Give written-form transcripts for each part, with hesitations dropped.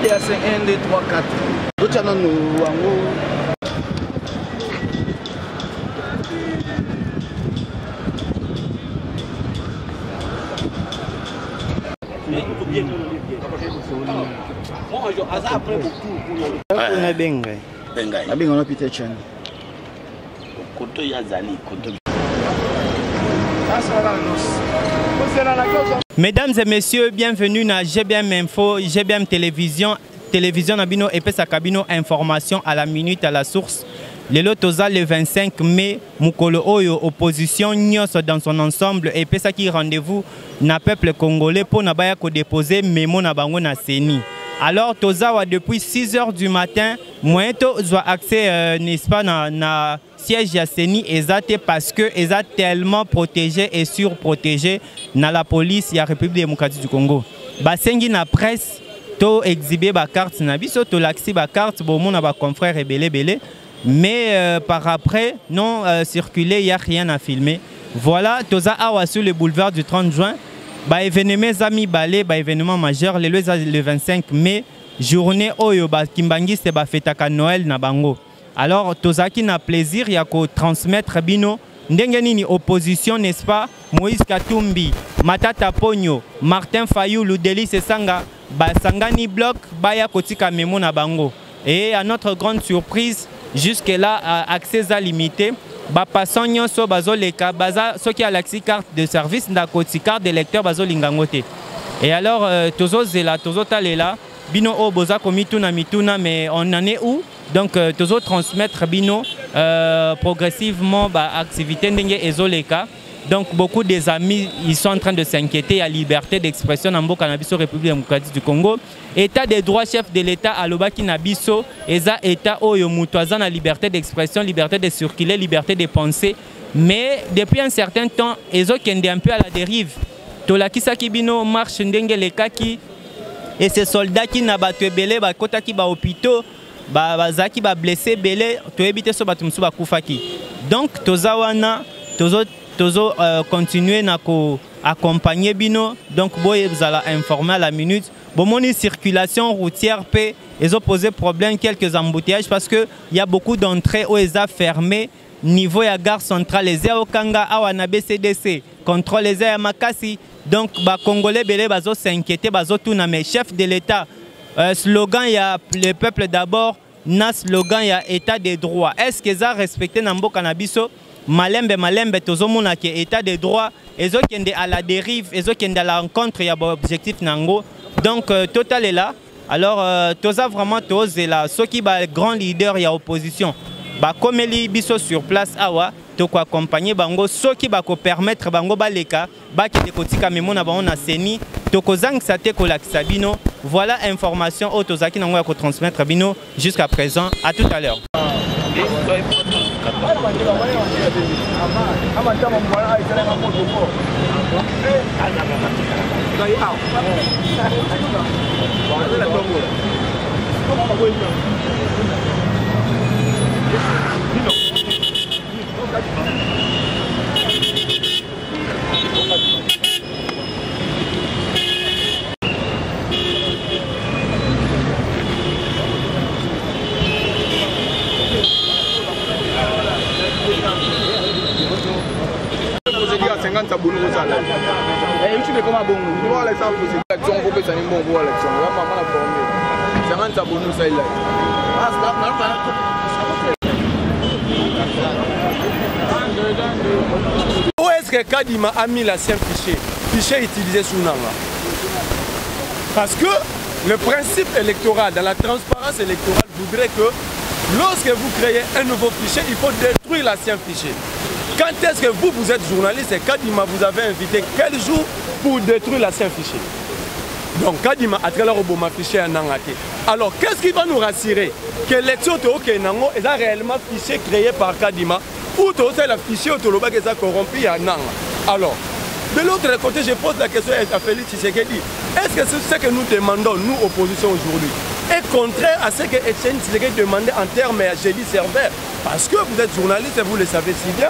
Il y a 5, 1, 2, 3, 4. D'autres channels nous Mesdames et messieurs, bienvenue dans GBM Info, GBM Télévision, Télévision Nabino et Pesa Kabino Information à la minute, à la source. Le Lotoza le 25 mai, Mukolo Oyo, opposition Nyos dans son ensemble et Pesa qui rendez-vous na peuple congolais pour n'abaya ko déposer mémo na bango na Seni. Alors Tozawa depuis 6 h du matin, moyen to doit accès n'est-ce pas na siège à Seni exact parce que est tellement protégé et surprotégé dans la police et la République démocratique du Congo. Basengi na presse to exhiber ba carte na biso to laxi ba carte bon mon ba confrère belé mais par après non circulé, il y a rien à filmer. Voilà Toza awa sur le boulevard du 30 juin. Bah événement amis balé bah événement majeur le 25 mai journée oyo ba kimbangi c'est ba fêta Noël na bango. Alors tozaki na plaisir ya ko transmettre bino ndenge nini opposition n'est-ce pas Moïse Katumbi, Matata Ponyo, Martin Fayulu, Delis Sanga ba sangani bloc ba ya kotika memo na bango. Et à notre grande surprise jusque là accès à limité. Passant nyonso bazo leka baza soki a l'accès carte de service na koti carte de lecteur bazo lingangote. Et alors tozo zela tozo talela bino o boza ko mituna mais on en est où? Donc tozo transmettre bino progressivement ba activité ndenge ezoleka. Donc beaucoup des amis ils sont en train de s'inquiéter à la liberté d'expression dans le cannabis République démocratique du Congo. État des droits chef de l'État à l'Obaki Nabiso, Eza État Oyo Mutoazan la liberté d'expression, liberté de circuler, liberté de penser. Mais depuis un certain temps, ils ont un peu à la dérive. Tolakisa Kibino marche ndenge le kaki et ces soldats qui n'abattent belé, kota ki ba hôpitaux, zaki ba blessé belé, to éviter so batumsu ba kufaki. Donc tozawana tozo continuer na ko accompagner bino donc boy vous allez informer à la minute bon mon circulation routière p ils ont posé problème quelques embouteillages parce que il y a beaucoup d'entrées où ils ont fermé niveau ya gare centrale les okanga awana BCDC contrôle les ya makasi donc ba congolais belé bazo s'inquiéter bazo tout na mais chef de l'État slogan il y a le peuple d'abord na slogan il y a état des droits est-ce qu'ils ont respecté nambo cannabiso Malembe tozomona ke état de droit ezokende à la dérive ezokende à la rencontre ya objectif nango donc total est là alors toza vraiment toze là ceux qui ba grand leader ya opposition ba komeli biso sur place awa to ko accompagner bango ceux qui ba ko permettre bango baleka ba ki kotika memo na bango na Seni to ko zangisa te ko lakisa bino voilà information au tozaki nango ya ko transmettre bino jusqu'à présent à tout à l'heure. Où est-ce que Kadima a mis l'ancien fichier utilisé sous Nanga? Parce que le principe électoral, dans la transparence électorale, voudrait que lorsque vous créez un nouveau fichier, il faut détruire l'ancien fichier. Quand est-ce que vous êtes journaliste et Kadima vous avez invité quel jour pour détruire l'ancien fichier? Donc Kadima a travers le fichier en Nangate. Alors qu'est-ce qui va nous rassurer? Que l'élection est réellement fichier créé par Kadima ou c'est le fichier autolobak qui est corrompu à Nanga. Alors, de l'autre côté, je pose la question à Félix Tshisekedi. Est-ce que ce que nous demandons, nous, opposition aujourd'hui, est contraire à ce que Etienne Tshisekedi demandait en termes de jeudi serveur? Parce que vous êtes journaliste et vous le savez si bien,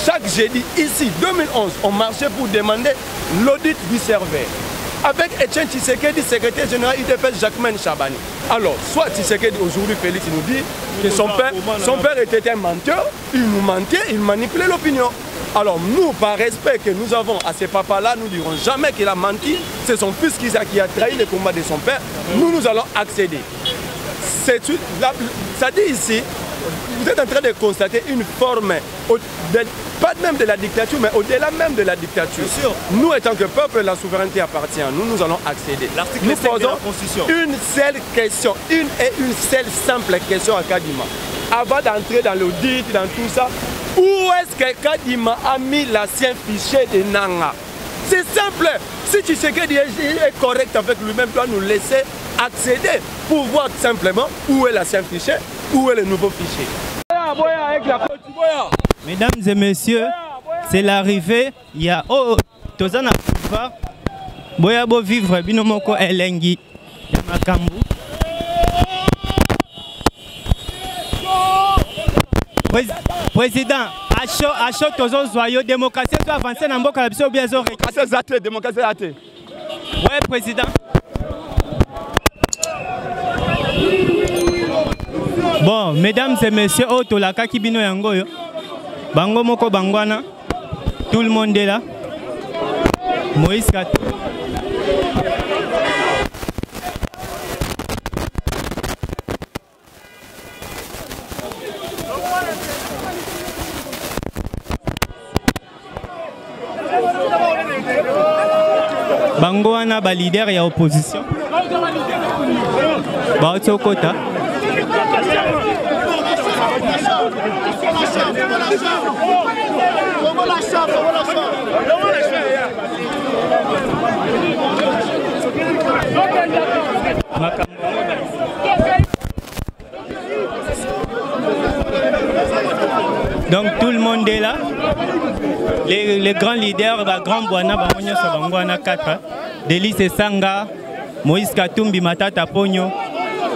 chaque jeudi, ici, 2011, on marchait pour demander l'audit du serveur. avec Etienne Tshisekedi, secrétaire général UDPS Jacquemaine Chabani. Alors, soit Tshisekedi, aujourd'hui Félix nous dit que son père était un menteur, il nous mentait, il manipulait l'opinion. Alors nous, par respect que nous avons à ces papas-là, nous ne dirons jamais qu'il a menti. C'est son fils qui a trahi le combat de son père. Nous allons accéder. Ça dit ici, vous êtes en train de constater une forme, pas même de la dictature, mais au-delà même de la dictature. Nous, étant que peuple, la souveraineté appartient à nous, nous allons accéder. Nous posons une seule question, une seule simple question à Kadima. Avant d'entrer dans l'audit, dans tout ça, où est-ce que Kadima a mis l'ancien fichier de Nanga? C'est simple. Si Tshisekedi est correct avec lui-même, doit nous laisser accéder pour voir simplement où est l'ancien fichier, où est le nouveau fichier. Mesdames et messieurs, c'est l'arrivée. Il y a Tozana Pouva, Boyabo vivre binomoko elengi Makambu. Président, à chaud Tozo Zoyo, démocratie doit avancer dans le cas ou bien démocratie athée. Oui, président. Bon, mesdames et messieurs, Tolaka Kibino Yangoyo, Bango Moko Bangwana, tout le monde est là. Moïse Katou. Bango wana ba leader ya opposition. Ba Otsokota. Donc tout le monde est là. Les grands leaders, Grand Bwana, Bamonyo Sabangwana 4, Délice Sanga, Moïse Katumbi, Matata Pogno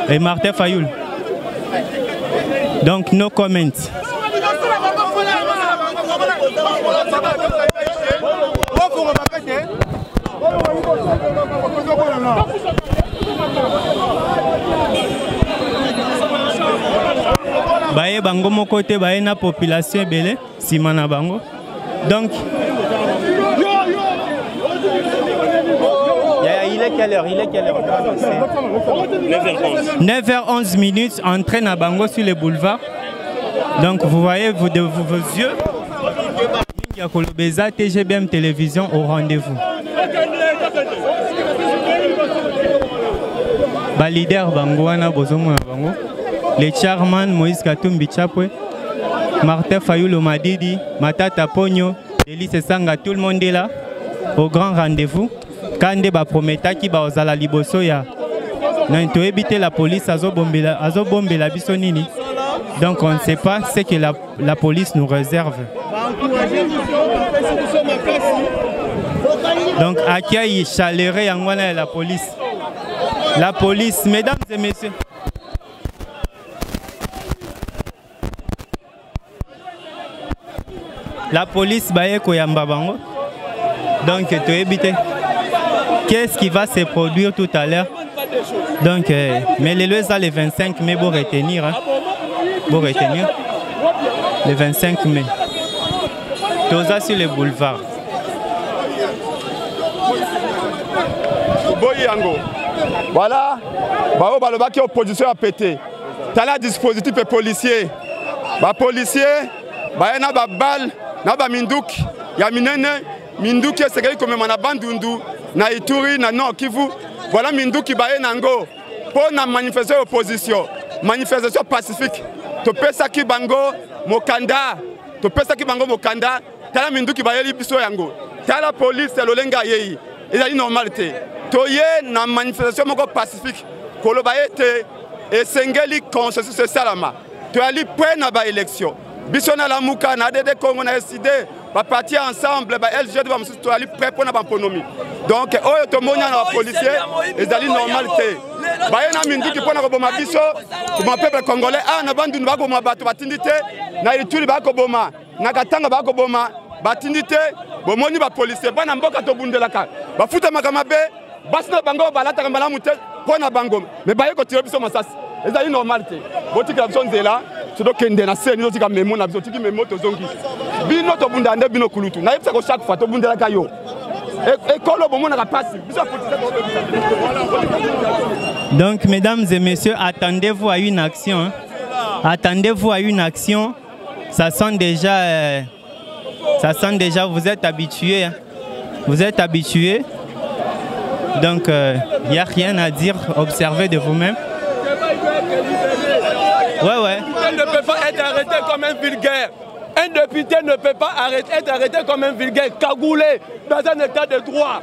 et Martin Fayoul. Donc no comments. Baye bango moko te baye na population belé simana bango. Donc il est quelle heure? 9h11 minutes, entraîne à Bango sur les boulevards. Donc vous voyez vos yeux. GBM Télévision au rendez-vous. Ba leader Bango wana bozomona bango. Les chairman Moïse Katumbi Chapwe, Martin Fayoul Madidi, Matata Pogno, Délice Sanga, tout le monde est là au grand rendez-vous. Kande ba prometa ki ba ozala liboso ya na to éviter la police azo bombela biso nini. Donc on ne sait pas ce que la police nous réserve. Donc accueil chaleureux yangwana la police. La police, mesdames et messieurs. La police baye koyamba bango. Donc to éviter. Qu'est-ce qui va se produire tout à l'heure? Donc, mais les lois les 25 mai pour retenir. Hein? Pour retenir. Le 25 mai. Tout ça sur les boulevards. Voilà. Bao baloba qui opposition a pété. T'as la dispositif policier. Ba policier, ba na ba bal, na ba minduk, ya minene, minduk c'est quelqu'un comme mana bandundu. Na Ituri, na Nord Kivu, voilà Minduki Baye Nango pour la manifestation opposition, manifestation pacifique. To pesa ki bango mokanda, to pesa ki bango mokanda, tala Minduki Baye libiso yango, tala police lolenga yeyi, ezali normalité. To ye na manifestation moko pacifique, kolo baye te esengeli consensus salama. To ali près na ba élection. Biso na la muka na dede Congo na décidé va partir ensemble, LG va me aller prêt pour la autonomie. Donc, tout le monde est policier, et c'est normalité. Bayena Minduki pour la boma biso, mon peuple congolais, na bandu na bako mabatu batindité, na Ituri bako boma, na Katanga bako boma, batindité, bomoni ba policier, bana mboka to bundelaka. Ba futa makamabe, basi na bango balataka malamu te mpo na bango me baye kotire biso masasi ezali normal te botikela biso nzela tokende na seni totika memo na biso tiki memo tozongi bino tobunda nde bino kulutu nayebisako chaque fois tobundelaka yo ekolo bomonaka pasi biso donc mesdames et messieurs attendez-vous à une action hein? Attendez-vous à une action ça sent déjà vous êtes habitués hein? Vous êtes habitués donc il n'y a rien à dire observez de vous-même. Ouais. Un ne peut pas être arrêté comme un vulgaire. Un député ne peut pas être arrêté comme un vulgaire, cagoulé dans un état de droit.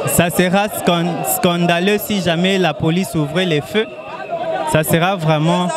Ça sera scandaleux si jamais la police ouvrait les feux. Ça sera vraiment...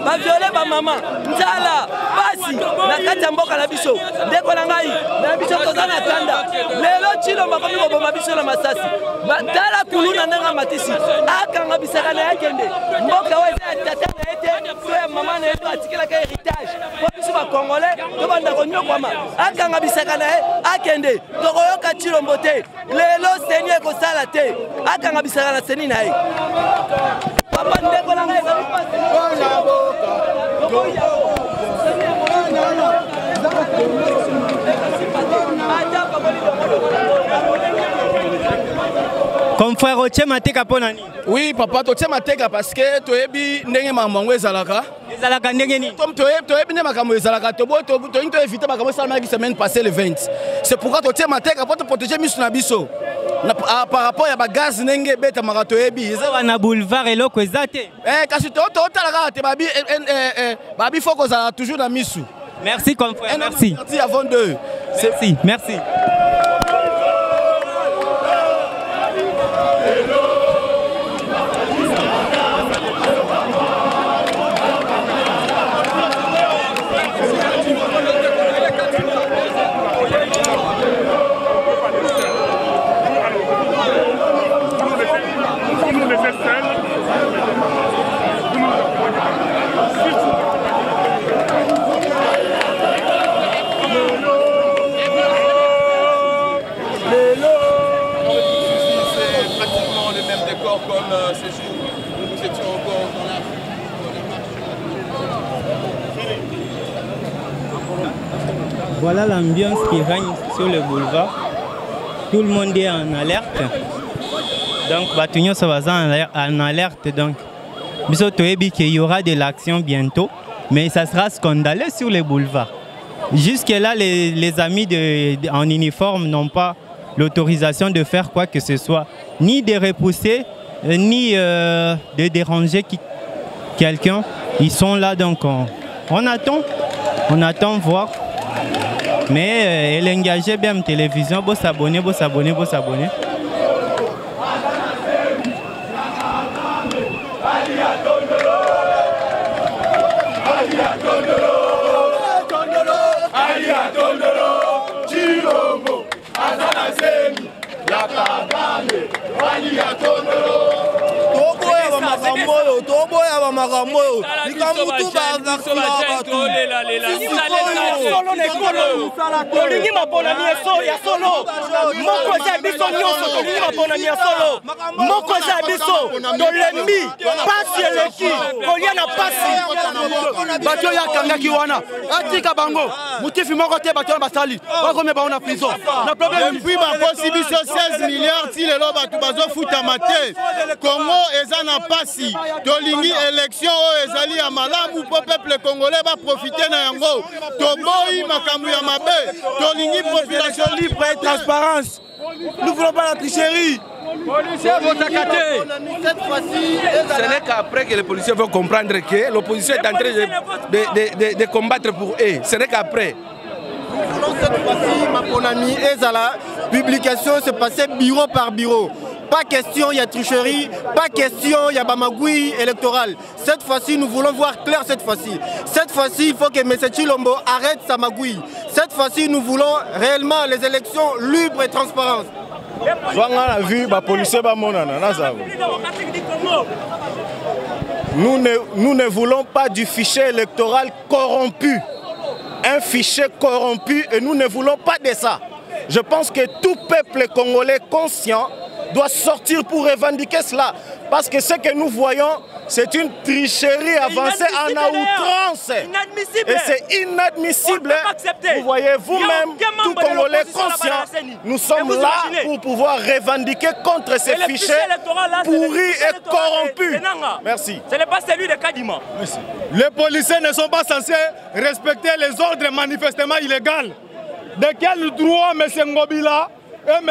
ba violer ba maman nzala basi na kati ya mboka na biso ndeko na ngai na biso tozana tanda lelo chilo makomi ko boma biso na masasi batala kuluna nanga matisi akanga bisaka na yakende mboka weza tata na ete so ya mama na eto atikela ka héritage po biso ba congolais to banda ko nyokwama akanga bisaka na akende tokoyoka chilo mbote lelo seni ko sala te akanga bisaka na seni na ye papa ndeko na ngai ezali pasi Comme frère Otie Mateka ponani. Oui papa Otie Mateka parce que toyebi ndenge mamango ezalaka. Ezalaka ndenge ni. Toyebi ndenge makambo ezalaka to éviter makambo ça la semaine passée le 20. C'est pourquoi Otie Mateka pour te protéger misu na biso. Par rapport à gaz ndenge beta marato yebi. Ezala na boulevard eloko ezate. Kasi to talaka te babi faut que toujours na misu. Merci confrère, merci. Merci avant deux. Merci. Voilà l'ambiance qui règne sur le boulevard. Tout le monde est en alerte. Donc, Batugno Sabaza en alerte. Donc, qu'il y aura de l'action bientôt, mais ça sera scandaleux sur le boulevard. Jusque-là, les amis en uniforme n'ont pas l'autorisation de faire quoi que ce soit, ni de repousser, ni de déranger quelqu'un. Ils sont là, donc on attend voir. Mais elle est engagée bien en télévision, vous s'abonner. Olingi mapona ni eso ya solo moko za biso nyonso tolingi baponami ya solo moko eza ya biso tolembi pasi eleki kolia na pasi bato oyo akangaki wana atika bango motifi moko te bato wana basali bakomi bango na prison na problème puis bakosi biso 16 milliards ti lelo bato bazofutama te Congo eza na pasi tolingi élection oyo ezali ya malamu po peuple congolais baprofite na yango toboyi makambo ya mabe tolingi population libre et transparence. Nous voulons pas la tricherie. Cette fois-ci, ce n'est qu'après que les policiers vont comprendre que l'opposition est en train de combattre pour eux. Ce n'est qu'après. Cette fois-ci, mon ami Ezala, publication se passait bureau par bureau. Pas question, il y a tricherie, pas question, il y a bamagoui électoral. Cette fois-ci, nous voulons voir clair cette fois-ci. Cette fois-ci, il faut que M. Chilombo arrête sa magouille. Cette fois-ci, nous voulons réellement les élections libres et transparentes. Nous ne voulons pas du fichier électoral corrompu. Un fichier corrompu et nous ne voulons pas de ça. Je pense que tout peuple congolais conscient doit sortir pour revendiquer cela. Parce que ce que nous voyons, c'est une tricherie avancée en outrance. Et c'est inadmissible. Vous voyez vous-même, tout Congolais conscient, nous sommes là pour pouvoir revendiquer contre ces fichiers pourris et corrompus. Merci. Ce n'est pas celui de Kadima. Les policiers ne sont pas censés respecter les ordres manifestement illégaux. De quel droit M. Ngobila et M.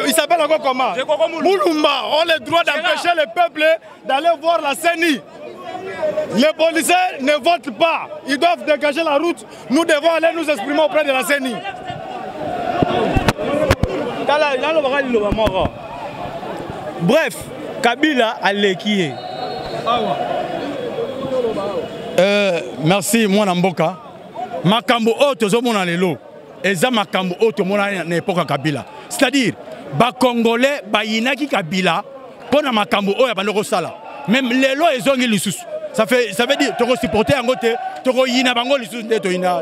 Il s'appelle encore comment? Moulumba ont le droit d'empêcher le peuple d'aller voir la CENI. Les policiers ne votent pas. Ils doivent dégager la route. Nous devons aller nous exprimer auprès de la CENI. Bref, Kabila a l'équié. Merci, moi Namboka. Makambo Oto Zomona Lelo. Eza Makambo Oto Mona n'époque Kabila. C'est-à-dire, ba Congolais, ba Yinaki Kabila, pour Makambo Oya Bandoko Sala. Même Lelo et Zongi Lissus. Ça veut dire, tu vas supporter un côté, tu vas Yina Bango Lissus de Toina.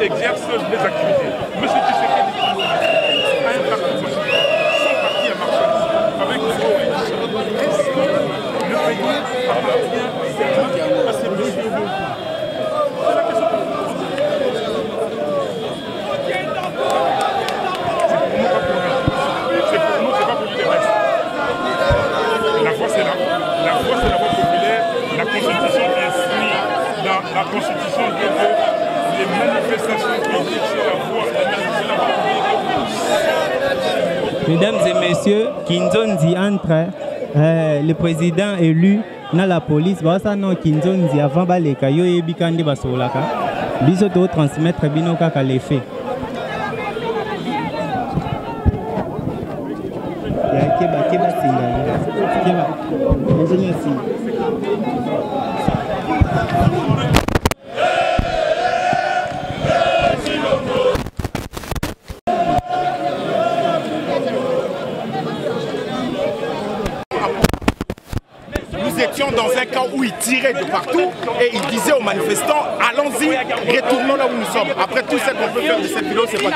exerce les activités. Monsieur Tshisekedi a un parti politique. Son parti est marxiste avec le pays. Est-ce que le pays appartient à ces messieurs? C'est la question que vous posez. C'est pour nous, c'est pas pour les restes. La voix, c'est la voix populaire. La Constitution inscrit dans la Constitution que les manifestations publiques sur la voie, Mesdames et messieurs, Kinzonzi entre le président élu na la police, ça non Kinzonzi avant baleka yo ebikande basolaka. Biso to transmettre bino kaka les faits. Ya keba singa. Keba. Ingénieur si. Nous étions dans un camp où ils tiraient de partout et ils disaient aux manifestants, allons-y, retournons là où nous sommes. Après tout ce qu'on peut faire de cette vidéo, c'est pas tout.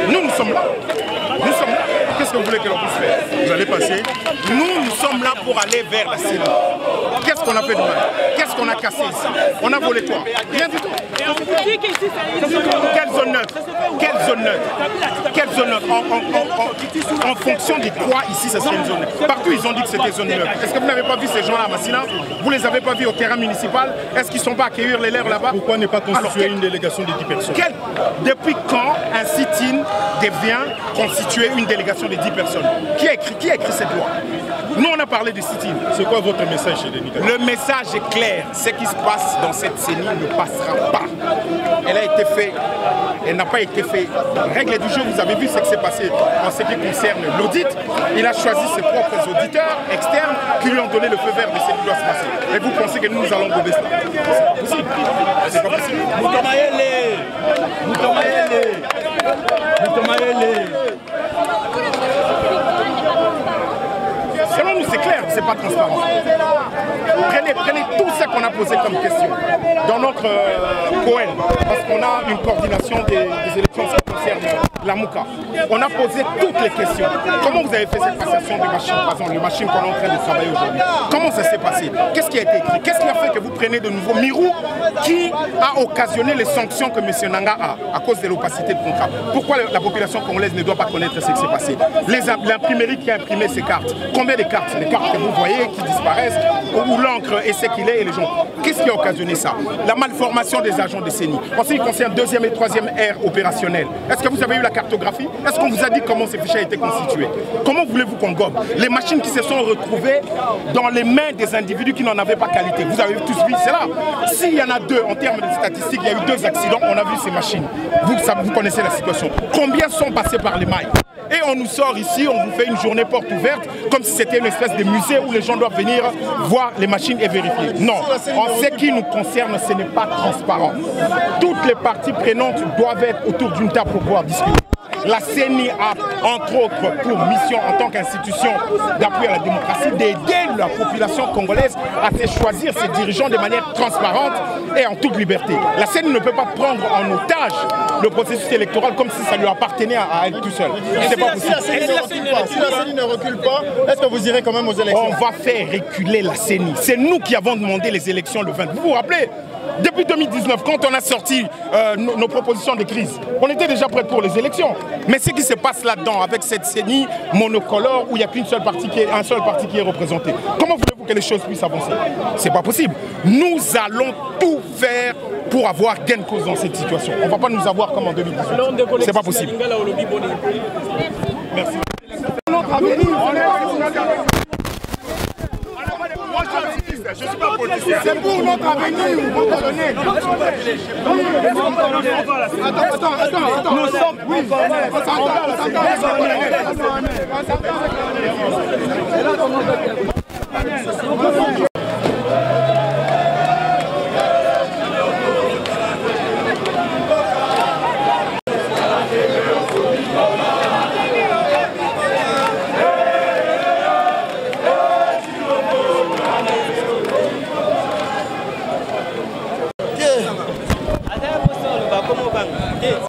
Nous sommes là. Nous sommes là. Qu'est-ce que vous voulez que l'on puisse faire? Vous allez passer. Nous sommes là pour aller vers la CENI. Qu'est-ce qu'on a fait de mal? Qu'est-ce qu'on a cassé ici? On a volé quoi? Rien du tout. Quelle zone neutre? Quelle zone neutre? Quelle zone neutre? En fonction de quoi ici, ça serait une zone neutre? Partout, ils ont dit que c'était zone neutre. Est-ce que vous n'avez pas vu ces gens-là à Massina? Vous ne les avez pas vus au terrain municipal? Est-ce qu'ils ne sont pas accueillir les lèvres là-bas? Pourquoi n'est pas constitué une délégation de 10 personnes? Depuis quand un sit-in devient constituer une délégation de 10 personnes? Qui a écrit cette loi? Nous, on a parlé de sit-in. C'est quoi votre message chez les Nicaragouens? Le message est clair. Ce qui se passe dans cette CENI ne passera pas. Elle a été faite, elle n'a pas été faite. Règle du jeu, vous avez vu ce qui s'est passé en ce qui concerne l'audit. Il a choisi ses propres auditeurs externes qui lui ont donné le feu vert de ce qui doit se passer. Et vous pensez que nous allons gober cela? C'est pas possible. Selon nous, c'est clair, c'est pas transparent. Prenez tout ce qu'on a posé comme question dans notre Cohen, parce qu'on a une coordination des élections qui concernent la Mouka. On a posé toutes les questions. Comment vous avez fait cette passation des machines, par exemple, les machines qu'on est en train de travailler aujourd'hui? Comment ça s'est passé? Qu'est-ce qui a été écrit? Qu'est-ce qui a fait que vous preniez de nouveau Mirou qui a occasionné les sanctions que M. Nanga a à cause de l'opacité de contrat? Pourquoi la population congolaise ne doit pas connaître ce qui s'est passé? L'imprimerie qui a imprimé ces cartes, combien de cartes? Les cartes que vous voyez qui disparaissent, où l'encre est ce qu'il est et les gens. Qu'est-ce qui a occasionné ça? La malformation des agents de CENI. En ce qui concerne deuxième et troisième ère opérationnelle, est-ce que vous avez eu la cartographie? Est-ce qu'on vous a dit comment ces fichiers étaient constitués? Comment voulez-vous qu'on gobe les machines qui se sont retrouvées dans les mains des individus qui n'en avaient pas qualité? Vous avez tous vu cela. S'il y en a deux, en termes de statistiques, il y a eu 2 accidents, on a vu ces machines. Vous connaissez la situation. Combien sont passés par les mailles? Et on nous sort ici, on vous fait une journée porte ouverte, comme si c'était une espèce de musée où les gens doivent venir voir les machines et vérifier. Non, en ce qui nous concerne, ce n'est pas transparent. Toutes les parties prenantes doivent être autour d'une table pour pouvoir discuter. La CENI a, entre autres, pour mission en tant qu'institution d'appui à la démocratie, d'aider la population congolaise à se choisir ses dirigeants de manière transparente et en toute liberté. La CENI ne peut pas prendre en otage le processus électoral comme si ça lui appartenait à elle tout seul. C'est pas possible. Si la CENI ne recule pas, est-ce que vous irez quand même aux élections? On va faire reculer la CENI. C'est nous qui avons demandé les élections le 20. Vous vous rappelez? Depuis 2019, quand on a sorti nos propositions de crise, on était déjà prêts pour les élections. Mais ce qui se passe là-dedans, avec cette CENI monocolore où il n'y a qu'un seul parti qui est représenté, comment voulez-vous que les choses puissent avancer? C'est pas possible. Nous allons tout faire pour avoir gain de cause dans cette situation. On ne va pas nous avoir comme en 2018. C'est pas possible. Merci. Je ne suis pas politicien. C'est pour notre avenir. Attends. Nous sommes... Oui,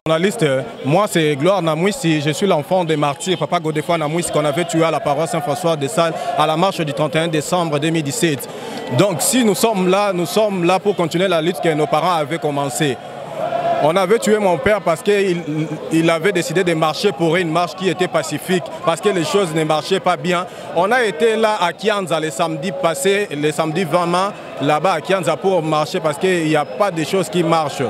Journaliste, moi c'est Gloire Namouissi, je suis l'enfant des martyrs, Papa Godefroid Namouissi qu'on avait tué à la paroisse Saint-François de Sales à la marche du 31 décembre 2017. Donc si nous sommes là pour continuer la lutte que nos parents avaient commencé. On avait tué mon père parce qu'il avait décidé de marcher pour une marche qui était pacifique, parce que les choses ne marchaient pas bien. On a été là à Kianza le samedi passé, le samedi 20 mai, là-bas à Kianza pour marcher parce qu'il n'y a pas de choses qui marchent.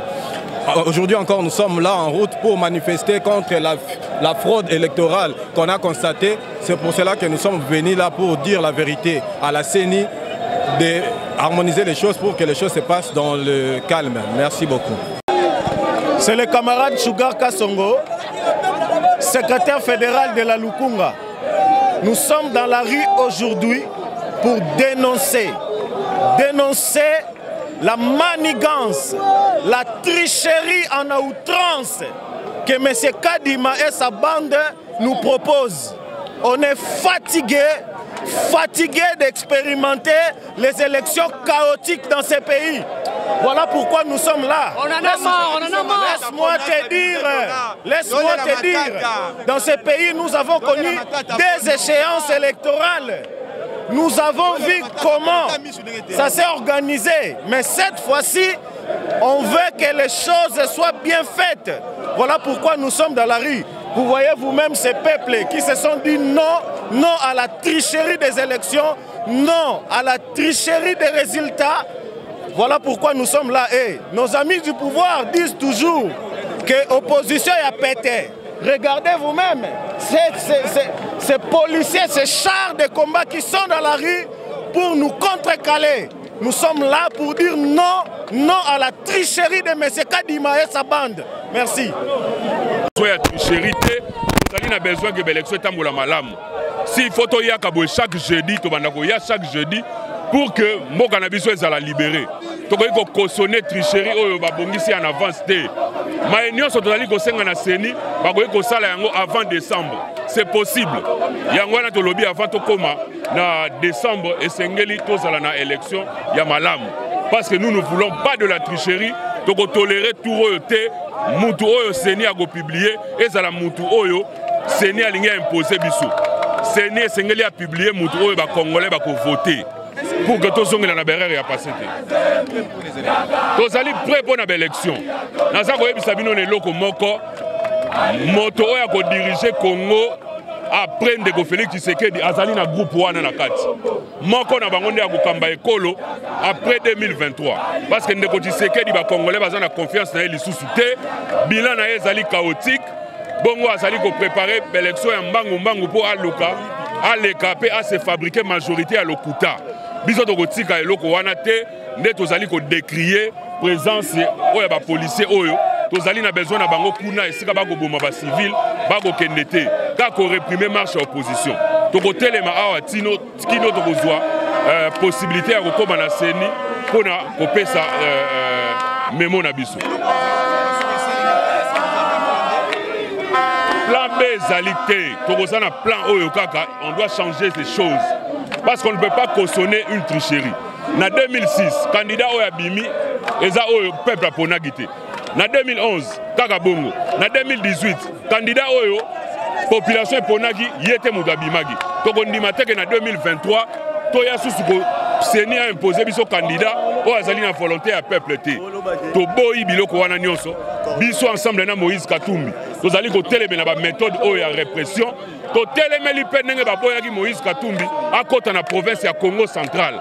Aujourd'hui encore, nous sommes là en route pour manifester contre la fraude électorale qu'on a constatée. C'est pour cela que nous sommes venus là pour dire la vérité à la CENI, d'harmoniser les choses pour que les choses se passent dans le calme. Merci beaucoup. C'est le camarade Sugar Kassongo, secrétaire fédéral de la Lukunga. Nous sommes dans la rue aujourd'hui pour dénoncer la manigance, la tricherie en outrance que M. Kadima et sa bande nous proposent. On est fatigué d'expérimenter les élections chaotiques dans ces pays. Voilà pourquoi nous sommes là. On en a marre, Laisse-moi te dire, dans ces pays, nous avons connu des échéances électorales. Nous avons vu comment ça s'est organisé. Mais cette fois-ci, on veut que les choses soient bien faites. Voilà pourquoi nous sommes dans la rue. Vous voyez vous-même ces peuples qui se sont dit non, non à la tricherie des élections, non à la tricherie des résultats. Voilà pourquoi nous sommes là. Et nos amis du pouvoir disent toujours que l'opposition est à péter. Regardez vous-même, ces policiers, ces chars de combat qui sont dans la rue pour nous contrecaler. Nous sommes là pour dire non, non à la tricherie de M. Kadima et sa bande. Merci. La tricherie, nous avons besoin que l'élection soit malam. S'il faut qu'il y ait chaque jeudi, chaque jeudi, pour que mon cannabis soit libéré. Donc il faut cautionner la tricherie en avance. Mais nous sommes avant décembre. C'est possible. Il y a un lobby avant décembre et c'est une élection. Il y a malam. Parce que nous ne voulons pas de la tricherie. Donc tolérer tout le temps. Moutou Oyo Seni a publié. Et ça la Moutou Oyo Seni a imposé bisou. Seni Sengeli a publié Moutou Oyo Congolais voter. Pour que tous les gens aient passé. Tous allons prêts pour l'élection. Nous avons dit que loko moko moto oya ko diriger Congo après ndeko Félix Tshisekedi azali na groupe wana na kati. Moko na bango ndia ko kamba ekolo après 2023 parce que ndeko Tshisekedi ba congolais baza na confiance na eli susute bilan na ezali chaotique. Bongo azali ko préparer l'élection ya mbangu pour aluka aleka pe a se fabriquer majorité à lokuta. Biso to kotika eloko wana te nde tozali ko décrier présence oya ba policier oyo tozali na besoin na bango kuna esika bako boma ba civil bako kendete ka ko réprimer marche opposition to ko telema awa tino kino to kozwa possibilité ya kokoma na seni pona kopesa memo na biso. Plan B zalité to kozana plan oyo kaka on doit changer ces choses. Parce qu'on ne peut pas cautionner une tricherie. En 2006, candidat Oya Bimi, et ça le peuple a ponagité. En 2011, Kakabongo. En 2018, candidat Oyo, population ponagi, yete Moudabimagi. Donc on dit que en 2023, Toya Susuko, Seni a imposé son candidat, Oya Zalina volonté à peuple. Toboyi Biloko Wana Nyonso, Biso ensemble na Moïse Katumbi. Nous allons téléméner la méthode Oya répression. Moïse Katumbi à côté de la province de Congo central.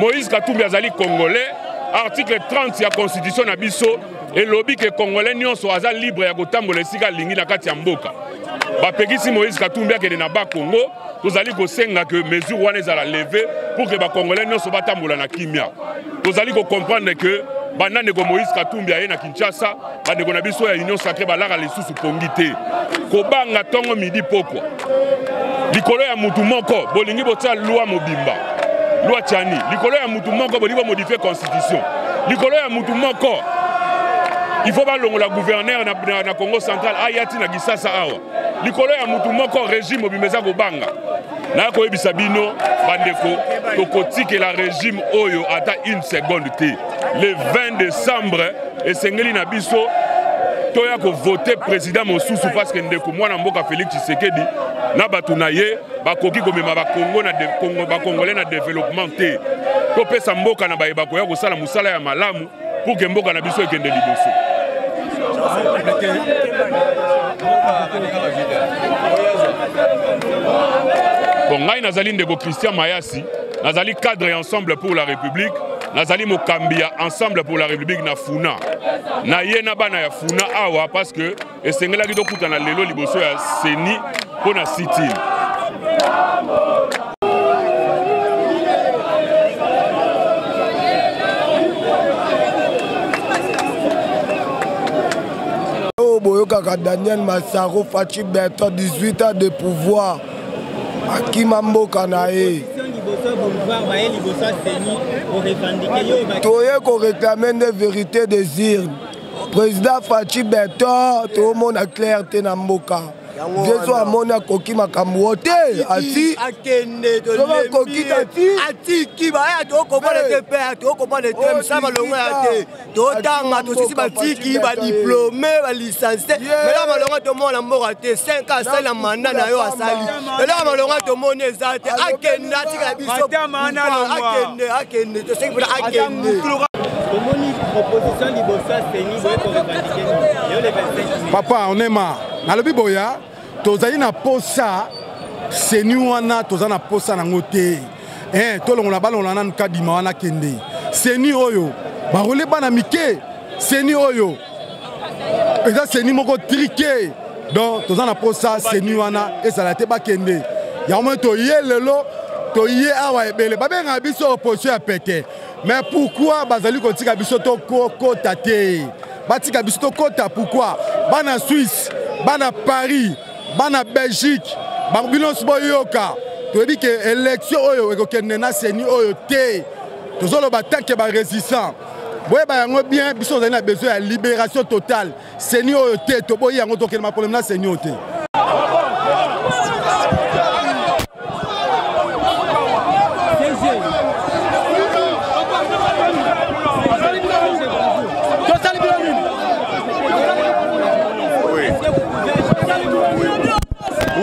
Moïse Katumbi azali congolais, article 30 de la constitution na biso et lobby que congolais nyonso aza libre ya kotambola esika lingi na kati ya mboka. Bapekisi Moïse Katumbi akende na ba Congo, tozali kosenga que mesure wana ezala lever pour que ba congolais nyonso batambola na kimia. Tozali ko comprendre que banane ko Moïse Katumbi aye na Kinshasa, bande ko na biso ya union sacrée balaka lisusu pongité. Kobanga tongo midi pokwa. Likolo ya mutu moko bolingi botia loi mobimba. Loi Tchani. Likolo ya mutu moko bolingi modifier constitution. Likolo ya mutu moko il faut pas la gouverneur na Congo central ayati na Gisasa awa. Likolo ya mutu moko régime mobimeza kobanga. Na ko ebisa bino bandeko tokotike la régime oyo ata une seconde te. Le 20 décembre et sengeli na biso toya ko voter président mosusu parce que ndeko mwana mboka Félix Tshisekedi na batu na ye bakoki komema ba Congo na Congo ba congolais na développement te to pesa mboka na bayeba ko ya ko sala musala ya malamu pour que mboka na biso ekende liboso. Bon ngai nazali ndeko Christian Mayasi nazali cadre ensemble pour la République. Nazali Mokambia ensemble pour la République na Funa. Na yena bana ya Funa awa parce que esengela ki dokuta na lelo liboso ya Seni pona sitine. Boyoka Daniel Massaro Fachi Berton 18 ans de pouvoir. Akimambo Kanae. Toye ko réclamer des vérités des urnes. Président Fachi Berton, tout le monde a clarté na mboka. Vieso amoni akoki makambo te ati akende to akoki ati ki ba ya to ko ba te pe to ko ba te ça va longa ya te to tanga to sisi ba tiki ba diplômé ba licencié mais là malonga to mona mboka te 5 ans ça la mandat na yo asali et là malonga to mona ezate akende ati ka biso akende to seki pour akende Papa, on est marre. Dans le Biboya, tu as une posa, c'est nous, on a une posa dans le côté. Tout le monde a un kadima, on a kende. C'est nous, oyo. Barole banamike, c'est nous, oyo. Et ça, c'est nous, on triqué. Donc, tu as une posa, c'est nous, on a, et ça l'a été kende. Il y a un moment, tu as le lot, tu as le babé, on a vu ça opposition à pété. Mais pourquoi Bazali Kotika Bisoto Kota Te? Batika Bisoto Kota, pourquoi? Bana Suisse, Bana Paris, Bana Belgique, Barbinos Boyoka. Tu dis que l'élection Oyo, et que Nena Seni Oyo Te. Tu as le bataille qui est résistant. Oui, bien, Bisoto a besoin de libération totale. Seni Oyo Te, tu as un problème là, Seni Oyo Te.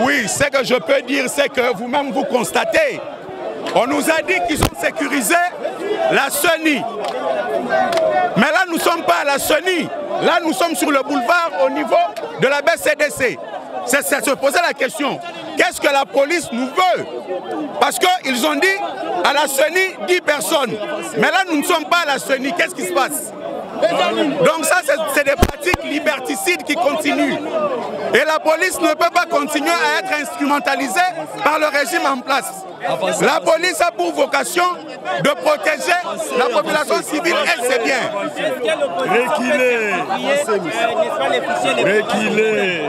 Oui, ce que je peux dire, c'est que vous-même vous constatez, on nous a dit qu'ils ont sécurisé la CENI. Mais là, nous ne sommes pas à la CENI. Là, nous sommes sur le boulevard au niveau de la BCDC. C'est se poser la question, qu'est-ce que la police nous veut? Parce qu'ils ont dit à la CENI 10 personnes. Mais là, nous ne sommes pas à la CENI. Qu'est-ce qui se passe? Donc ça, c'est des pratiques liberticides qui continuent. Et la police ne peut pas continuer à être instrumentalisée par le régime en place. La police a pour vocation de protéger la population civile, elle sait bien. Reculer.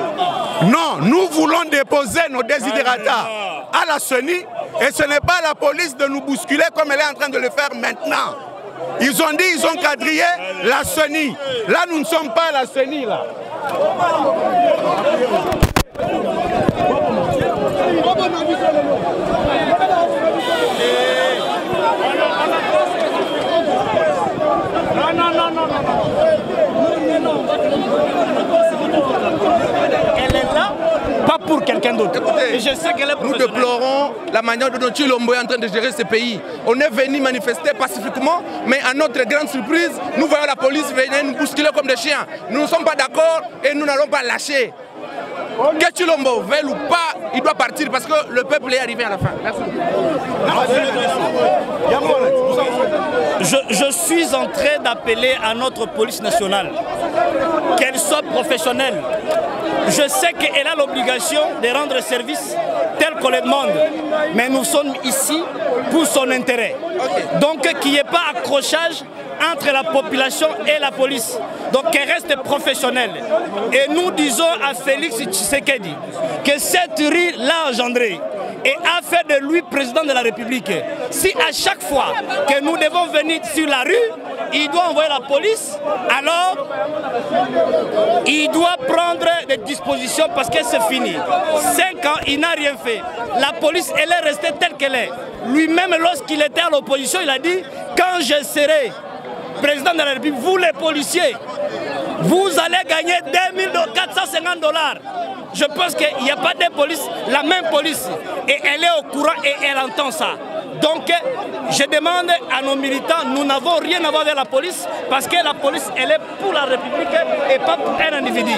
Non, nous voulons déposer nos désidérata à la CENI et ce n'est pas la police de nous bousculer comme elle est en train de le faire maintenant. Ils ont dit, ils ont quadrillé la CENI. Là, nous ne sommes pas à la CENI, là. Elle est là, pas pour quelqu'un d'autre. Et je sais qu'elle est nous déplorons la manière dont Chilombo est en train de gérer ce pays. On est venu manifester pacifiquement, mais à notre grande surprise, nous voyons la police venir nous bousculer comme des chiens. Nous ne sommes pas d'accord et nous n'allons pas lâcher. Que Chilombo veuille ou pas, il doit partir parce que le peuple est arrivé à la fin. Merci. Je suis en train d'appeler à notre police nationale qu'elle soit professionnelle. Je sais qu'elle a l'obligation de rendre service tel qu'on le demande, mais nous sommes ici pour son intérêt. Donc qu'il n'y ait pas accrochage entre la population et la police. Donc qu'elle reste professionnelle. Et nous disons à Félix Tshisekedi que cette rue l'a engendré et a fait de lui président de la République. Si à chaque fois que nous devons venir sur la rue, il doit envoyer la police, alors il doit prendre des dispositions parce que c'est fini. 5 ans, il n'a rien fait. La police, elle est restée telle qu'elle est. Lui-même, lorsqu'il était à l'opposition, il a dit « Quand je serai président de la République, vous les policiers, vous allez gagner 2450 $. Je pense qu'il n'y a pas de police, la même police. Et elle est au courant et elle entend ça. Donc, je demande à nos militants, nous n'avons rien à voir avec la police parce que la police, elle est pour la République et pas pour un individu.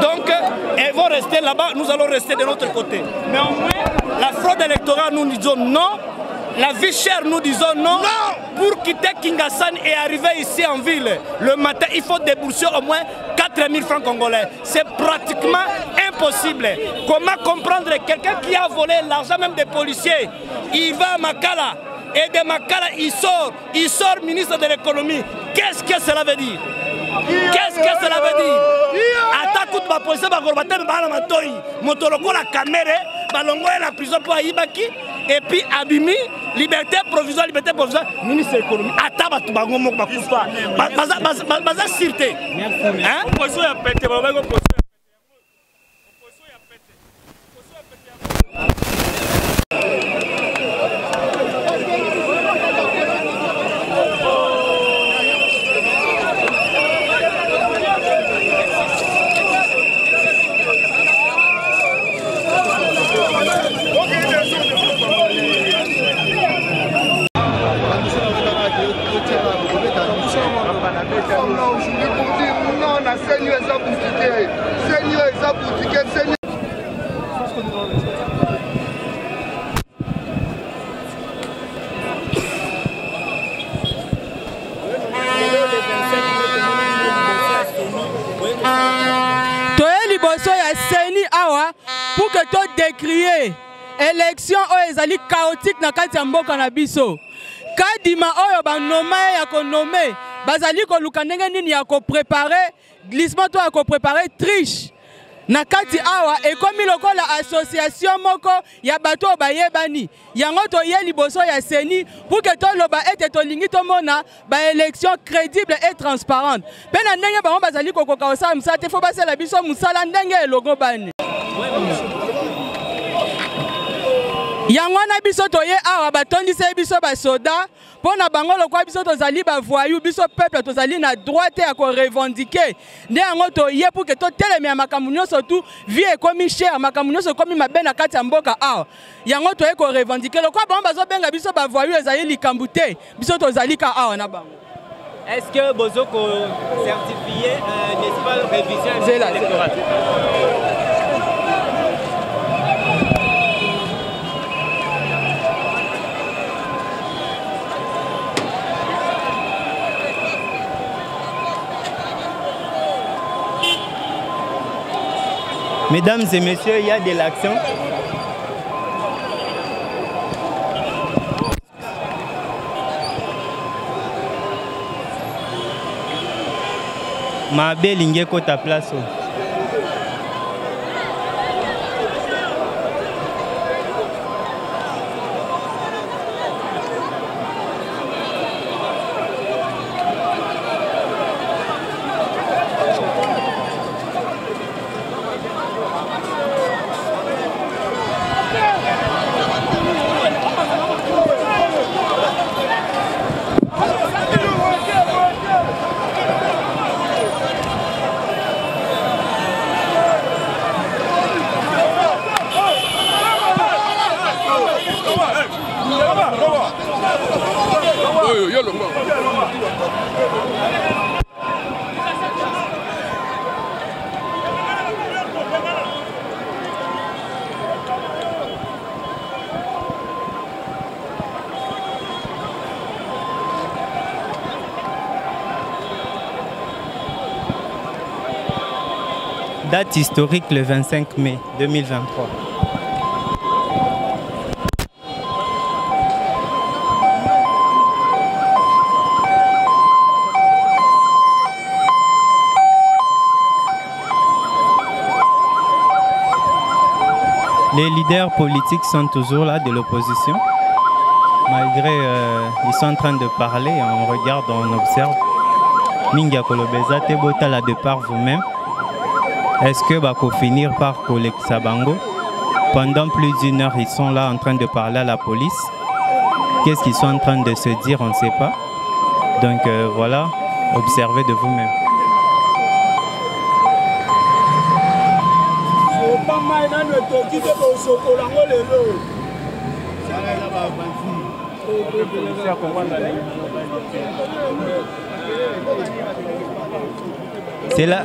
Donc, elles vont rester là-bas, nous allons rester de notre côté. Mais au moins, la fraude électorale, nous disons non. La vie chère, nous disons non. Pour quitter Kingassan et arriver ici en ville, le matin, il faut débourser au moins 4 000 francs congolais. C'est pratiquement impossible. Comment comprendre quelqu'un qui a volé l'argent même des policiers? Il va à Makala et de Makala, il sort ministre de l'économie. Qu'est-ce que cela veut dire? Qu'est-ce que cela veut dire? Attaque ma police, ma gorbater, ma matoi, motoloko la caméra, balongo et la prison pour Aïbaki, et puis Abimi, liberté provisoire, ministre de l'économie. Ataba tubango mok bakufa. Baza sirte. Hein? pour que tu décrier élection ezali chaotique na kati ya mboka na biso. Kadima oyo ba nommé ya ko nommé bazali ko luka ndenge nini ya ko préparer glissement to ya ko préparer triche. Na kati awa ekomi lokola association moko ya bato bayebani yango to ye liboso ya seni pour que to loba ete to lingi to mona ba élection crédible et transparente. Pena ndenge bango bazali ko koka osala musala te fo basala biso musala ndenge elogo bani. Yango na biso toye awa batondise biso ba soda pona bango lokwa biso tozali ba voyou biso peuple tozali na droit ya ko revendiquer nde yango toye pour que to telemi ya makambo nyonso tout vie ekomi cher makambo nyonso ekomi mabe na kati ya mboka awa yango toye ko revendiquer lokwa bango bazo benga biso ba voyou ezali likambu te biso tozali ka awa na bango. Est-ce que bozoko certifié n'est-ce pas révision électorale? Mesdames et messieurs, il y a de l'action. Ma belle ingeko ta place. Date historique le 25 mai 2023. Les leaders politiques sont toujours là de l'opposition. Malgré ils sont en train de parler, on regarde, on observe. Mingia Kolobeza Tebota là de par vous-même. Est-ce que va finir par collecter Sabango? Pendant plus d'une heure, ils sont là en train de parler à la police. Qu'est-ce qu'ils sont en train de se dire, on ne sait pas. Donc voilà, observez de vous-même. C'est là.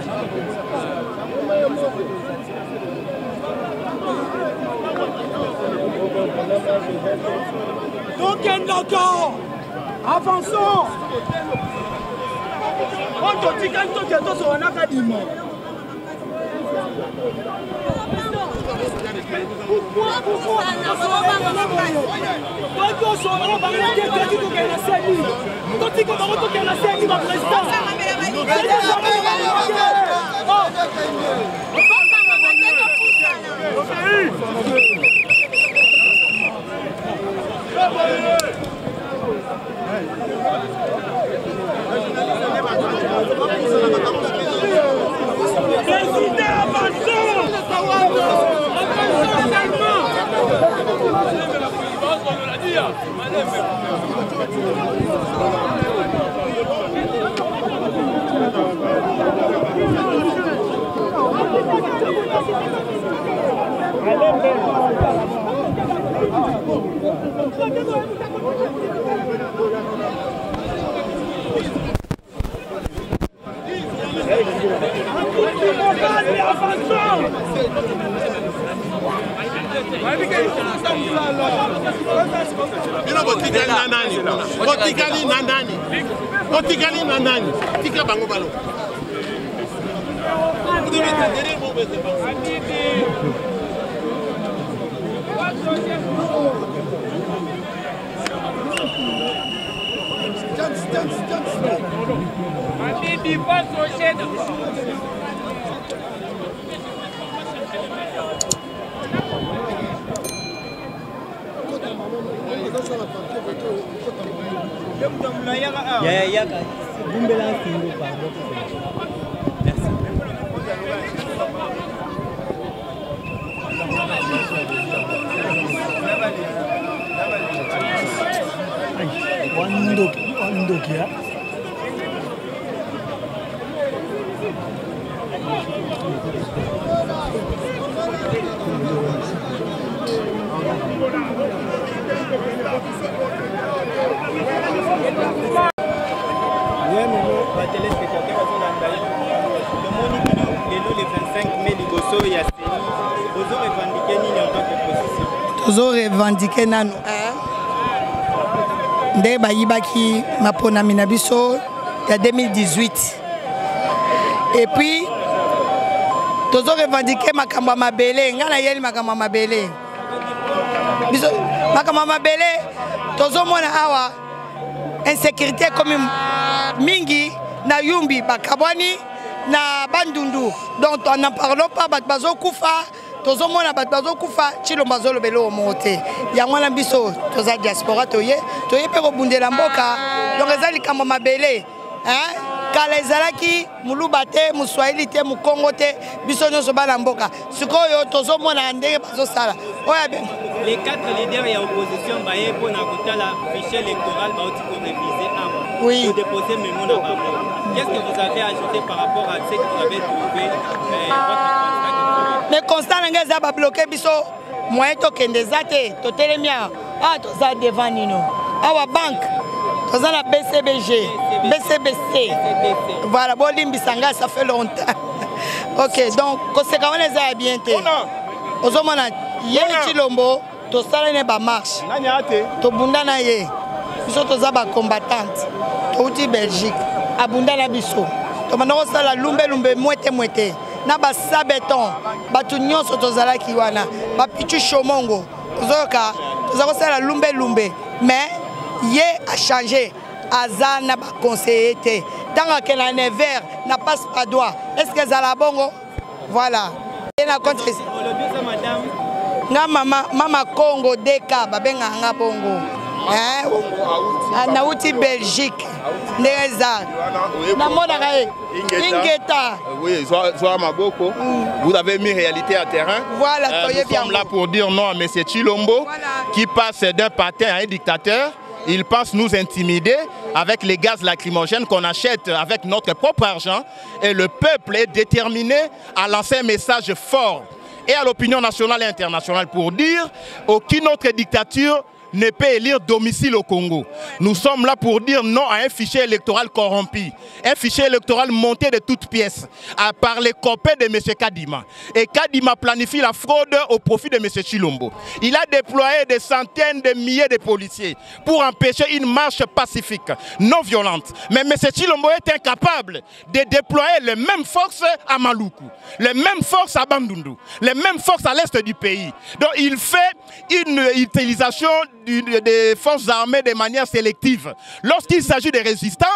Donc encore, avançons. Toujours revendiqué nano. Nde bayibaki mapona minabiso ya 2018. Et puis toujours revendiqué makambo mabele, ngana yeli makambo mabele. Biso makambo mabele toujours mona awa insécurité comme mingi na yumbi bakabwani na bandundu. Donc on n'en parlons pas bazo kufa. Tozo mona bazo kufa chilo bazolo belo monte ya mwana biso toza diaspora toye pe ko bundela mboka donc ezali kamba mabele hein kala ezalaki muluba te muswahili te mukongo te biso nyoso bana mboka sikoyo tozo mona ndenge bazo sala oya ben les 4 leaders ya opposition baye pona kotala fichier électoral ba oti ko réviser avant oui déposer mémo na babo qu'est-ce que vous avez ajouté par rapport à ce que vous avez trouvé votre mais constat ngeza ba bloquer biso moyen to kendeza te to telemia to za devant nino awa bank to za la BCBG BCBC voilà bolimbi sanga ça fait longtemps. OK donc koseka wana za bien te ozomona yeli Chilombo to sala ne ba marche to bundana ye biso to za ba combattante to uti Belgique abundana biso to manoko sala lumbe mwete na ba sabeton batu nyonso tozalaki wana ba pichu shomongo zoka tozakosala lumbe mais ye a changé azana ba conseiller te tanga que la never n'a pas droit est-ce que za la bongo voilà et na contre nga mama Congo deka babenga nga bongo hein na uti Belgique ndeza na mona kae Ingeta. Oui, Zoa Maboko, vous avez mis réalité à terrain. Voilà, nous sommes là pour dire non à M. Chilombo, voilà, qui passe d'un parti à un dictateur. Il pense nous intimider avec les gaz lacrymogènes qu'on achète avec notre propre argent. Et le peuple est déterminé à lancer un message fort et à l'opinion nationale et internationale pour dire aucune autre dictature ne peut élire domicile au Congo. Nous sommes là pour dire non à un fichier électoral corrompu, un fichier électoral monté de toutes pièces par les copains de M. Kadima. Et Kadima planifie la fraude au profit de M. Chilombo. Il a déployé des centaines de milliers de policiers pour empêcher une marche pacifique, non violente. Mais M. Chilombo est incapable de déployer les mêmes forces à Maluku, les mêmes forces à Bandundu, les mêmes forces à l'est du pays. Donc il fait une utilisation des forces armées de manière sélective. Lorsqu'il s'agit des résistants,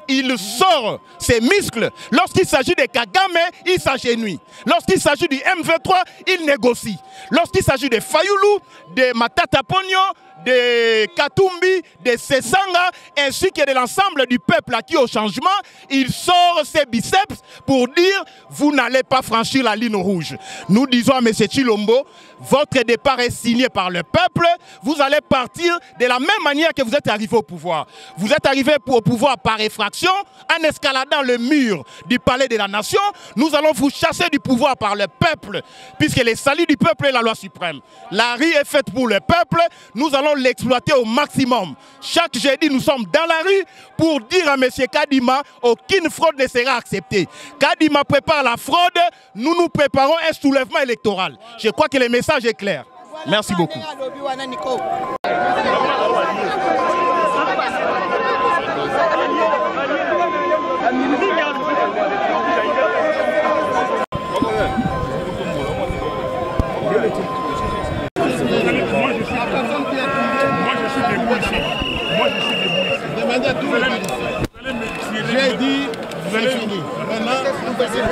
il sort ses muscles. Lorsqu'il s'agit des Kagame, il s'agenouille. Lorsqu'il s'agit du M23, il négocie. Lorsqu'il s'agit des Fayoulou, des Matata Pogno, de Katumbi, de Sessanga, ainsi que de l'ensemble du peuple acquis au changement, il sort ses biceps pour dire « Vous n'allez pas franchir la ligne rouge ». Nous disons à M. Chilombo, votre départ est signé par le peuple, vous allez partir de la même manière que vous êtes arrivé au pouvoir. Vous êtes arrivé au pouvoir par effraction, en escaladant le mur du palais de la nation. Nous allons vous chasser du pouvoir par le peuple, puisque le salut du peuple est la loi suprême. La rue est faite pour le peuple, nous allons l'exploiter au maximum. Chaque jeudi, nous sommes dans la rue pour dire à M. Kadima, aucune fraude ne sera acceptée. Kadima prépare la fraude, nous nous préparons un soulèvement électoral. Je crois que le message est clair. Merci beaucoup. J'ai dit, c'est fini. Maintenant, non, personne.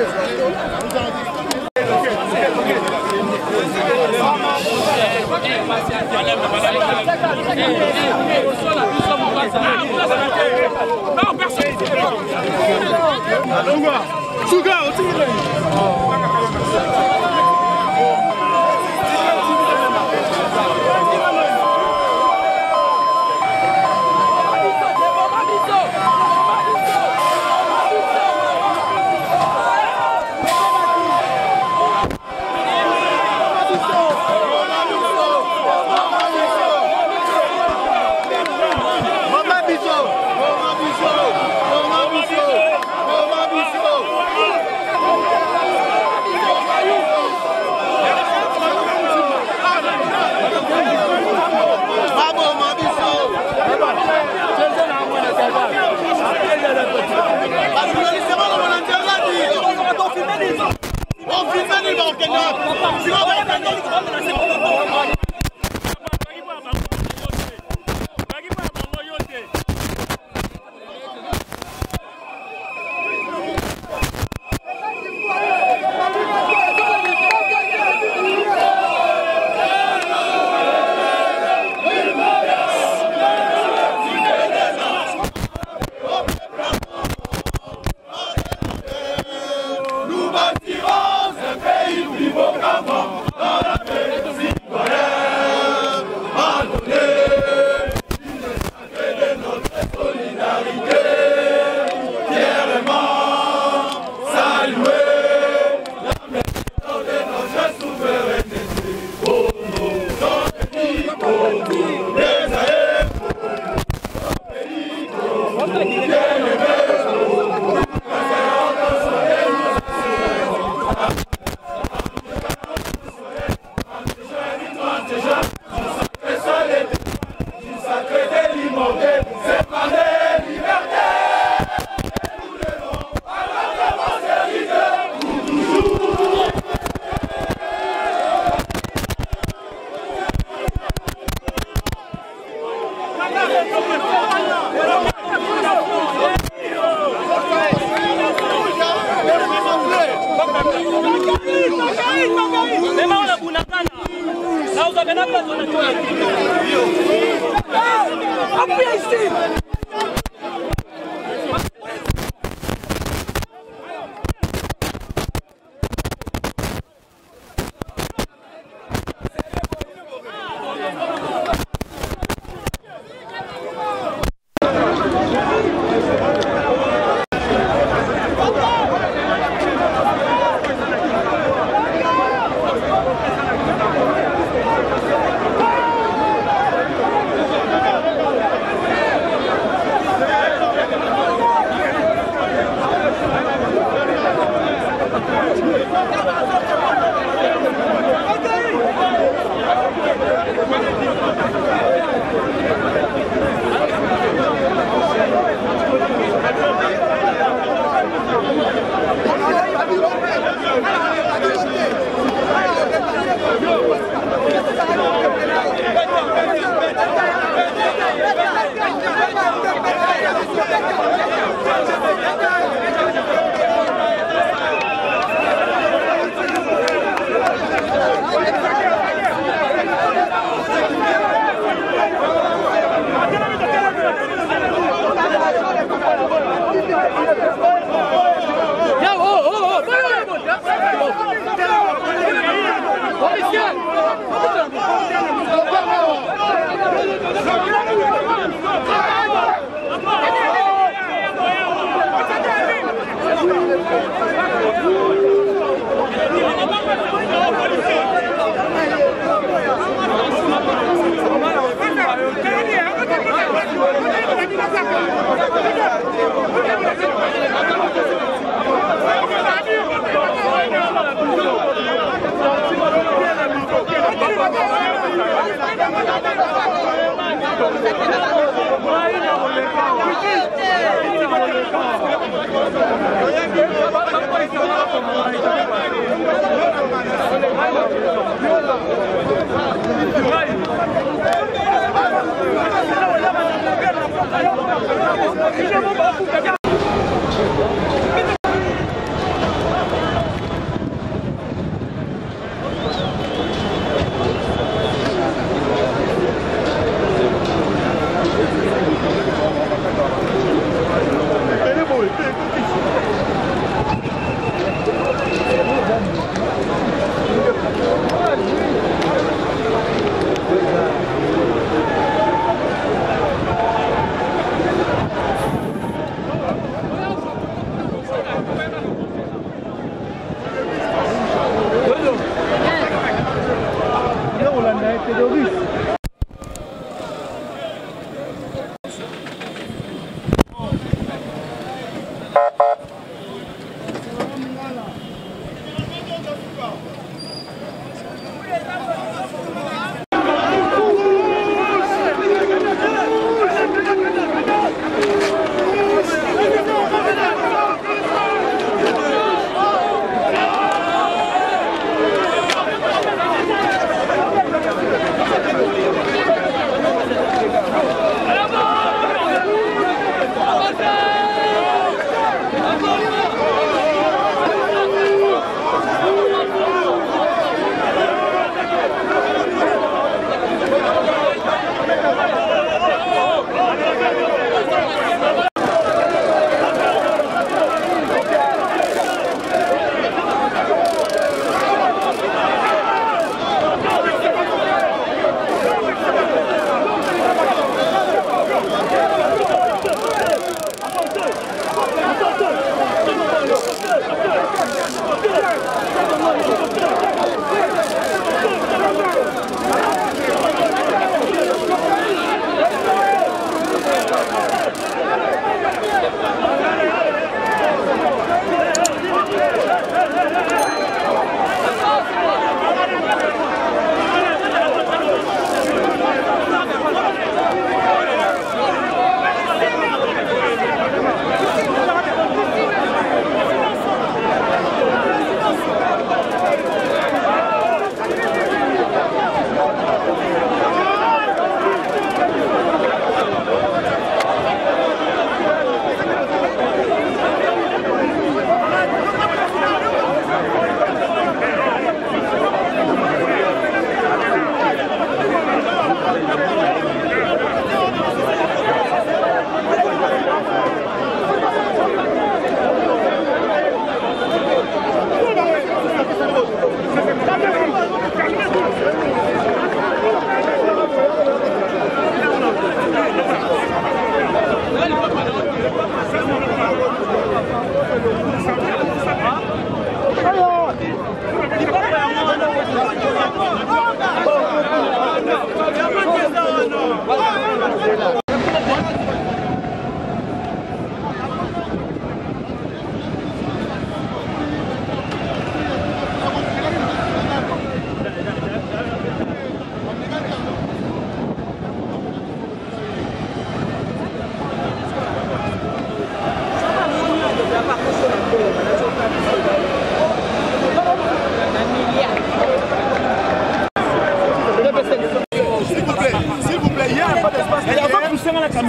Vai!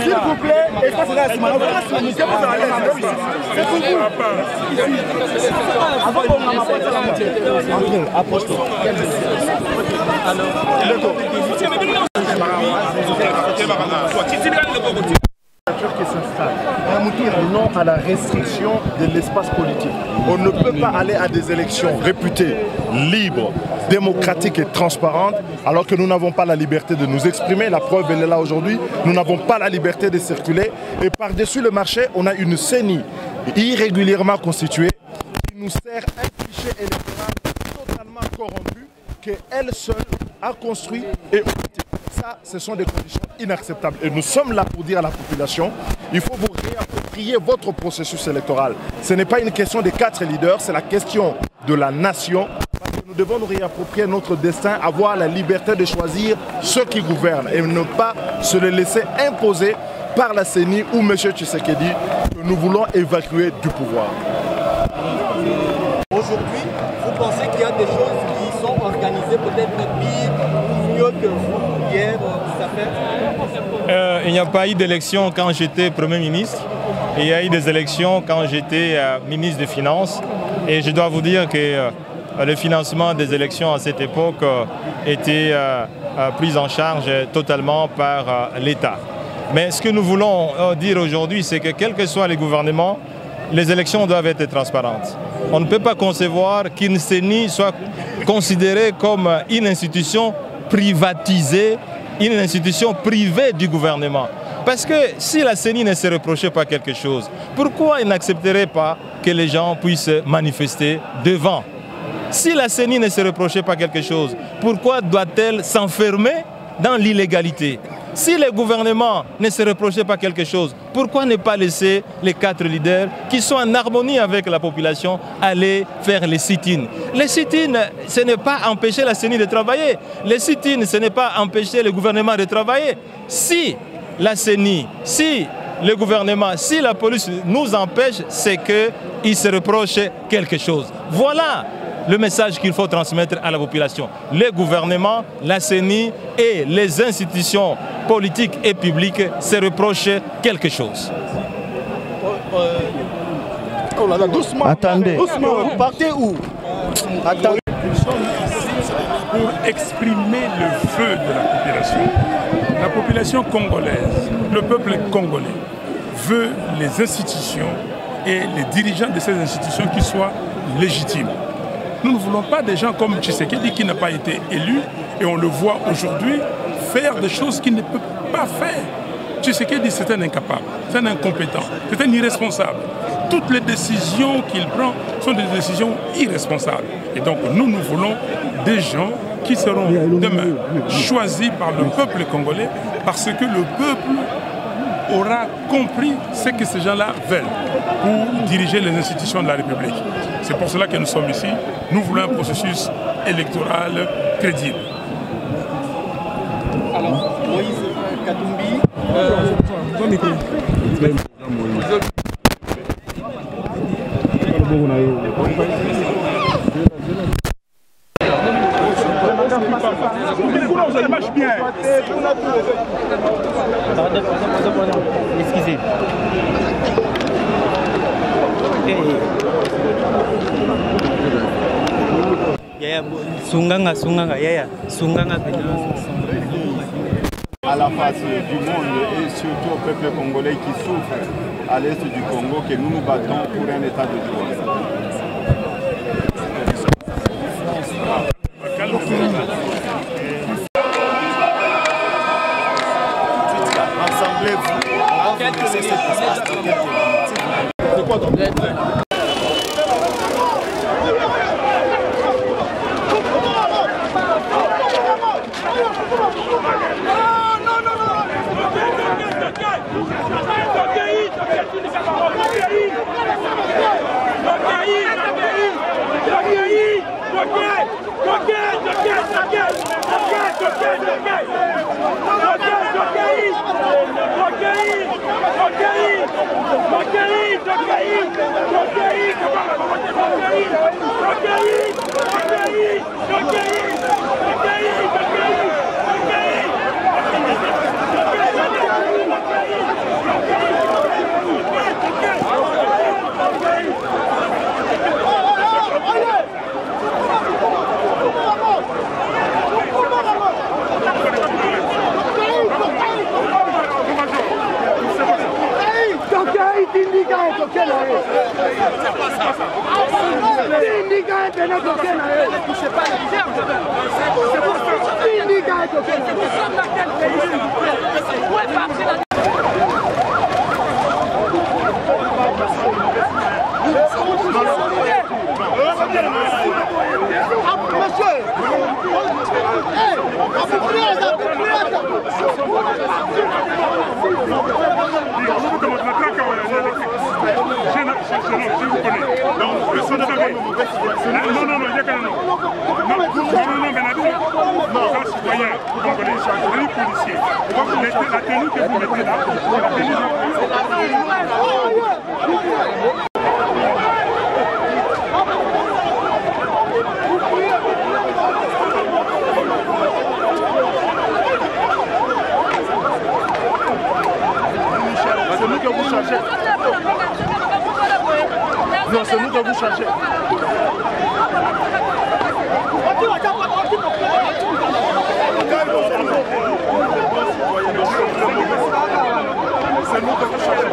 S'il vous plaît, espace là, c'est pour non à la restriction de l'espace politique. On ne peut pas aller à des élections réputées libres, démocratiques et transparentes alors que nous n'avons pas la liberté de nous exprimer. La preuve, elle est là aujourd'hui. Nous n'avons pas la liberté de circuler. Et par-dessus le marché, on a une CENI irrégulièrement constituée qui nous sert un fichier électoral totalement corrompu qu'elle seule a construit et audité. Ça, ce sont des conditions inacceptables. Et nous sommes là pour dire à la population, il faut vous réapproprier votre processus électoral. Ce n'est pas une question des 4 leaders, c'est la question de la nation. Parce que nous devons nous réapproprier notre destin, avoir la liberté de choisir ceux qui gouvernent et ne pas se les laisser imposer par la CENI ou M. Tshisekedi que nous voulons évacuer du pouvoir. Aujourd'hui, vous pensez qu'il y a des choses qui sont organisées peut-être pire ou mieux que vous hier, ça fait Il n'y a pas eu d'élection quand j'étais Premier ministre. il y a eu des élections quand j'étais ministre des Finances et je dois vous dire que le financement des élections à cette époque était pris en charge totalement par l'État. Mais ce que nous voulons dire aujourd'hui, c'est que quels que soient les gouvernements, les élections doivent être transparentes. On ne peut pas concevoir qu'une CENI soit considérée comme une institution privatisée, une institution privée du gouvernement. Parce que si la CENI ne se reprochait pas quelque chose, pourquoi il n'accepterait pas que les gens puissent manifester devant? Si la CENI ne se reprochait pas quelque chose, pourquoi doit-elle s'enfermer dans l'illégalité? Si le gouvernement ne se reprochait pas quelque chose, pourquoi ne pas laisser les 4 leaders qui sont en harmonie avec la population aller faire les sit-ins? Les sit-ins, ce n'est pas empêcher la CENI de travailler. Les sit-ins, ce n'est pas empêcher le gouvernement de travailler. Si la CENI, si le gouvernement, si la police nous empêche, c'est qu'ils se reprochent quelque chose. Voilà le message qu'il faut transmettre à la population. Le gouvernement, la CENI et les institutions politiques et publiques se reprochent quelque chose. Oh là là, doucement. Attendez. Doucement. Vous partez où? Attendez. Pour exprimer le feu de la population. La population congolaise, le peuple congolais veut les institutions et les dirigeants de ces institutions qui soient légitimes. Nous ne voulons pas des gens comme Tshisekedi qui n'a pas été élu et on le voit aujourd'hui faire des choses qu'il ne peut pas faire. Tshisekedi, c'est un incapable, c'est un incompétent, c'est un irresponsable. Toutes les décisions qu'il prend sont des décisions irresponsables. Et donc nous voulons des gens qui seront demain choisis par le peuple congolais parce que le peuple aura compris ce que ces gens-là veulent pour diriger les institutions de la République. C'est pour cela que nous sommes ici. Nous voulons un processus électoral crédible. Alors, Moïse Katumbi, Ça marche bien. Excusez. Yaya, sunganga, yaya, sunganga. À la face du monde et surtout au peuple congolais qui souffre à l'est du Congo, que nous nous battons pour un état de droit. que vous changez. Non, c'est nous que vous changez. C'est nous que vous changez.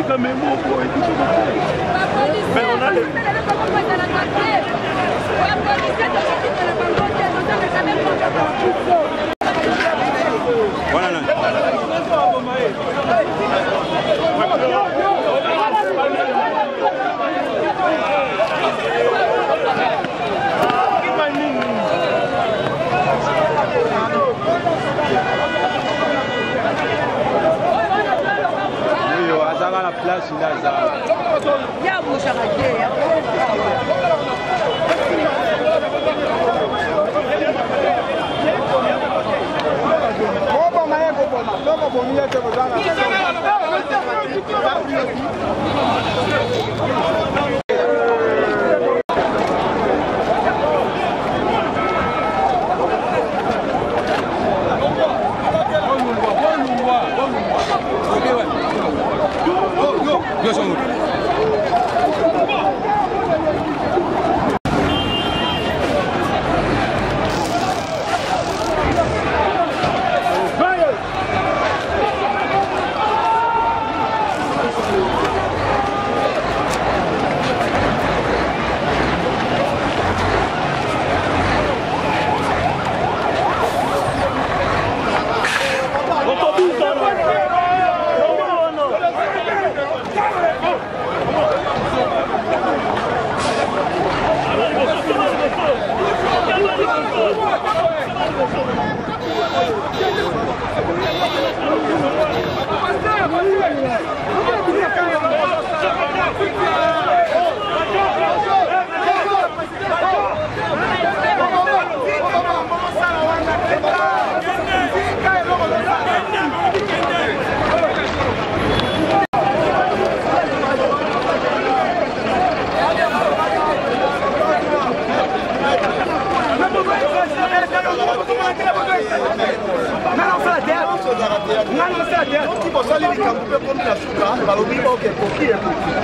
La mémo, mais on a les... Voilà. La place là,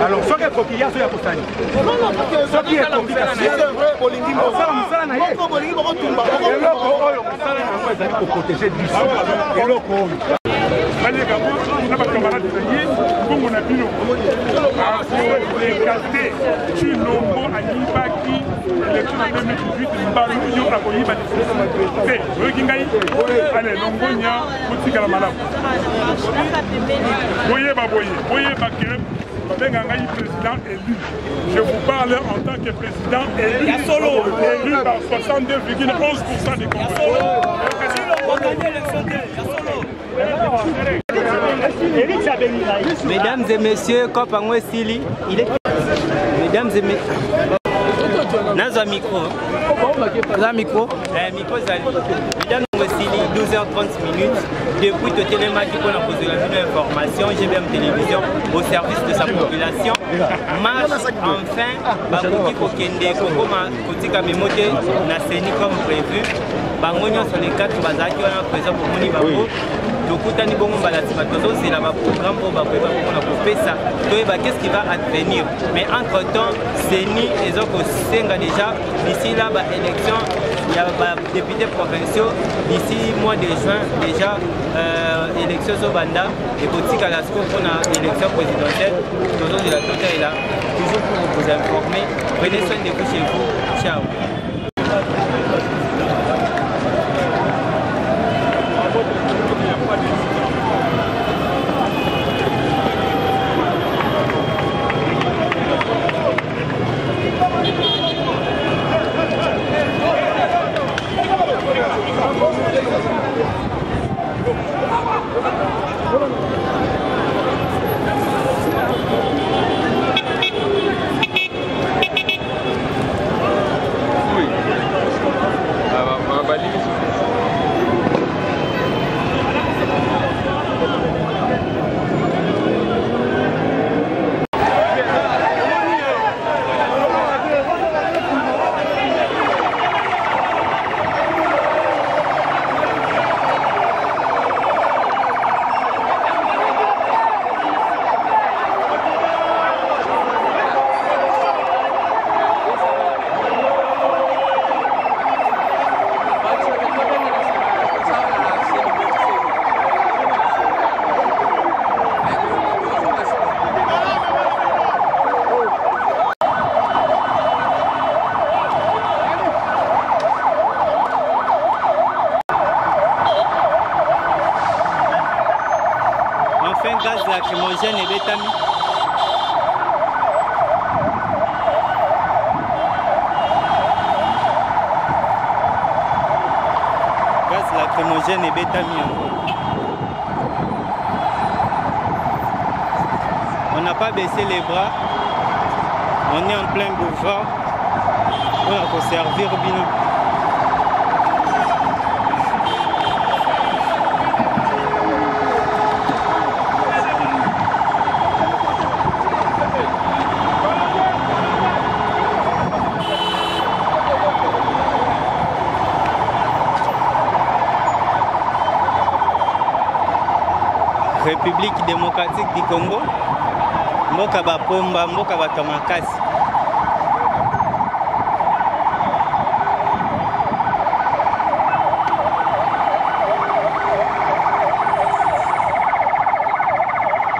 Alors, ce qui est coquillage, c'est la postanie. Ce qui est coquillage, c'est vrai, pour protéger du sol. Président élu. Je vous parle en tant que président élu, élu par 62,11% des Congolais. Mesdames et messieurs, Kopangwe Sili, il est... Mesdames et messieurs... Dans un micro. Dans un micro. Micro Zali. Mesdames et messieurs, 12h30 depuis le téléma qui peut poser la information, GBM Télévision au service de sa population. Marche enfin, Bakoki Kokende, Kokoma, Kotika Memote, Naseni comme prévu. Bangonio sur les 4 Bazaki, on a présent pour Moni Babo. Tokutani Bongo Balatima, c'est là programme pour Bakoki, qu'est-ce qui va advenir. Mais entre-temps, Seni et Zoko Senga déjà, d'ici là, élection, il y a des députés provinciaux, d'ici mois de juin, déjà, élection Zobanda, et Kotika Lasko pour l'élection présidentielle. Toujours de la Tota est là, toujours pour vous informer. Prenez soin de vous chez vous. Ciao. enfin gaz lacrymogène et bétami. Gaz lacrymogène et bétami. On n'a pas baissé les bras. On est en plein boulevard. On va servir bien. République démocratique du Congo. Mboka Bapomba, Mboka Batamakasi.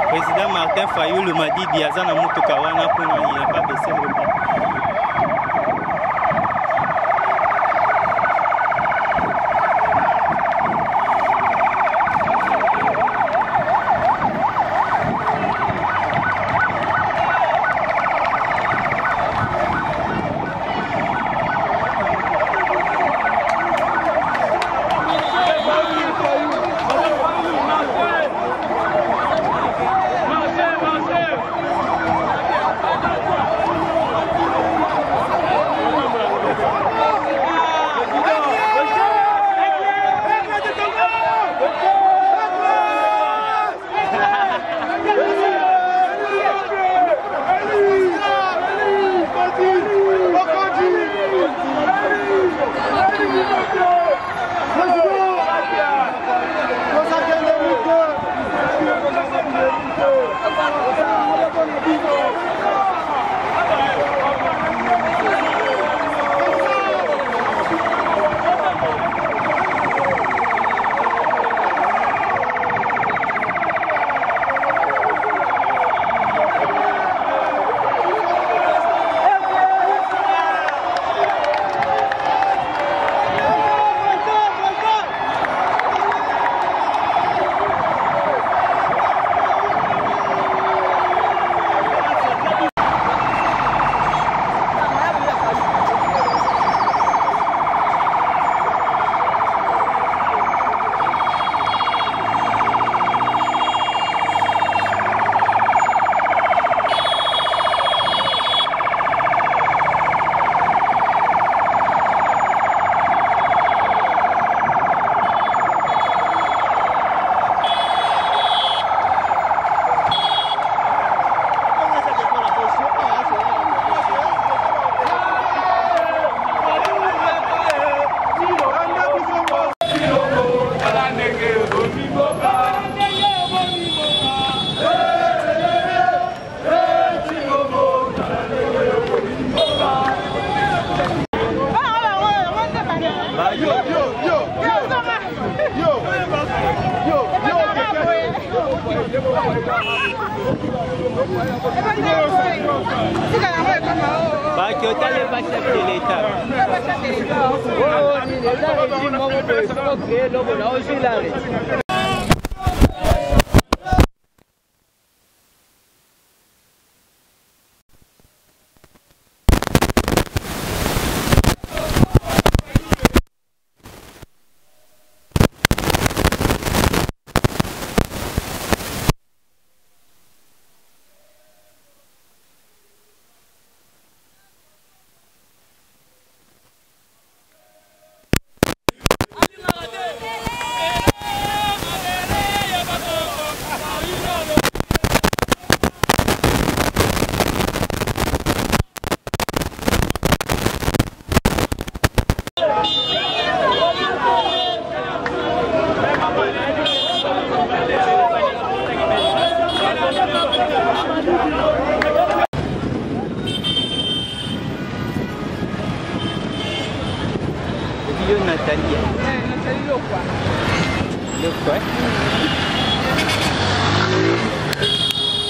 Président Martin Fayoulou m'a dit Diazana Moutokawana pour nous, il n'a pas baissé le bras.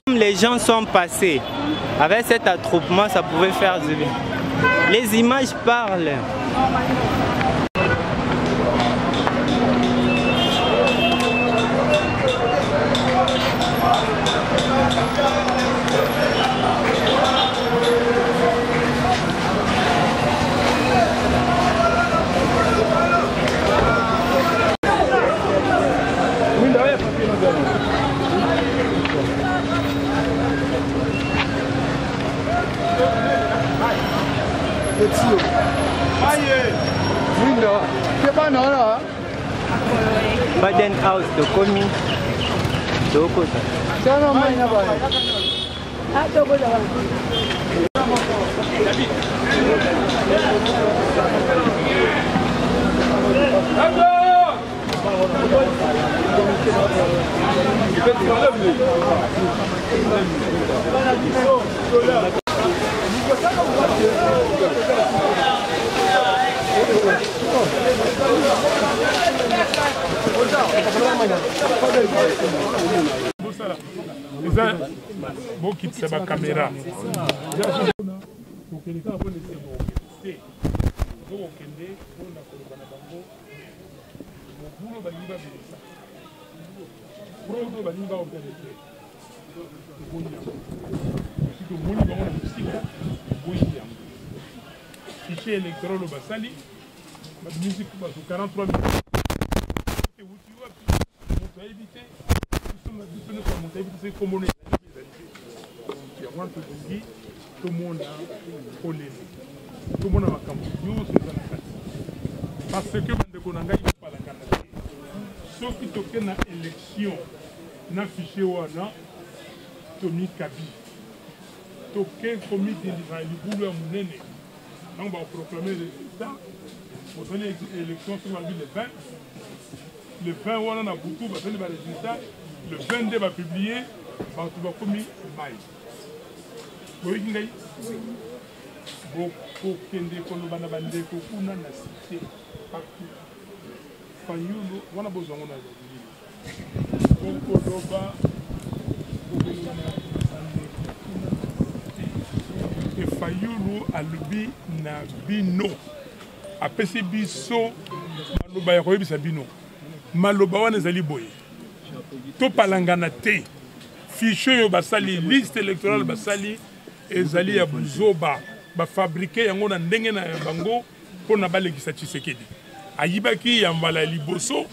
Les gens sont passés. Avec cet attroupement, ça pouvait faire du bien. Les images parlent. Baden House de Komi. Beaucoup de caméra. Fichier électoral au Bassali, musique 43 minutes. Tout le monde a collé. Tout le monde a campagne. Parce que ceux qui toquent dans l'élection, dans le fichier Wana, Tony Kabi. Toqué comité de boulot à Mounene. On va proclamer les résultats. Pour donner l'élection sur la ville le 20. Le 20, on a beaucoup, va donner les résultats. Le 22 va publier. On va commis maïs. Vous voyez, beaucoup de Kolobana Bande, Kokuna, la cité, partout. Fayulu, on a besoin de Kokoloba, et Fayulu a lubi na bino. A pesi biso, Maloba ya koyebisa bino. Maloba wana ezali boye. To palangana te. Fichier yo basali, liste électorale basali. Ezali ya buzoba ba fabriquer yango na ndenge na bango pona balekisa Tshisekedi ayibaki ya mbala liboso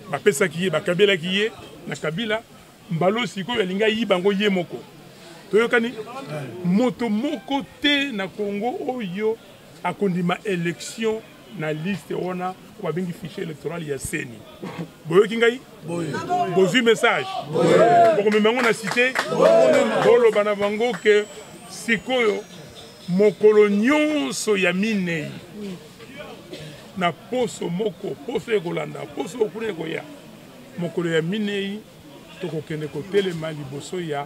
ba pesa kiye ba kabila kiye na kabila mbalo siko ya linga yibango ye moko toyokani moto moko te na Congo oyo akondima élection na liste wana kwa bengi fichier électoral ya seni boyoki ngai bozu message boko memango na cité bolo bana bango ke sikoyo mokolo nyonso ya minei na poso moko poso ekolanda poso okuna ekoya mokolo ya minei tokokende kotelema liboso ya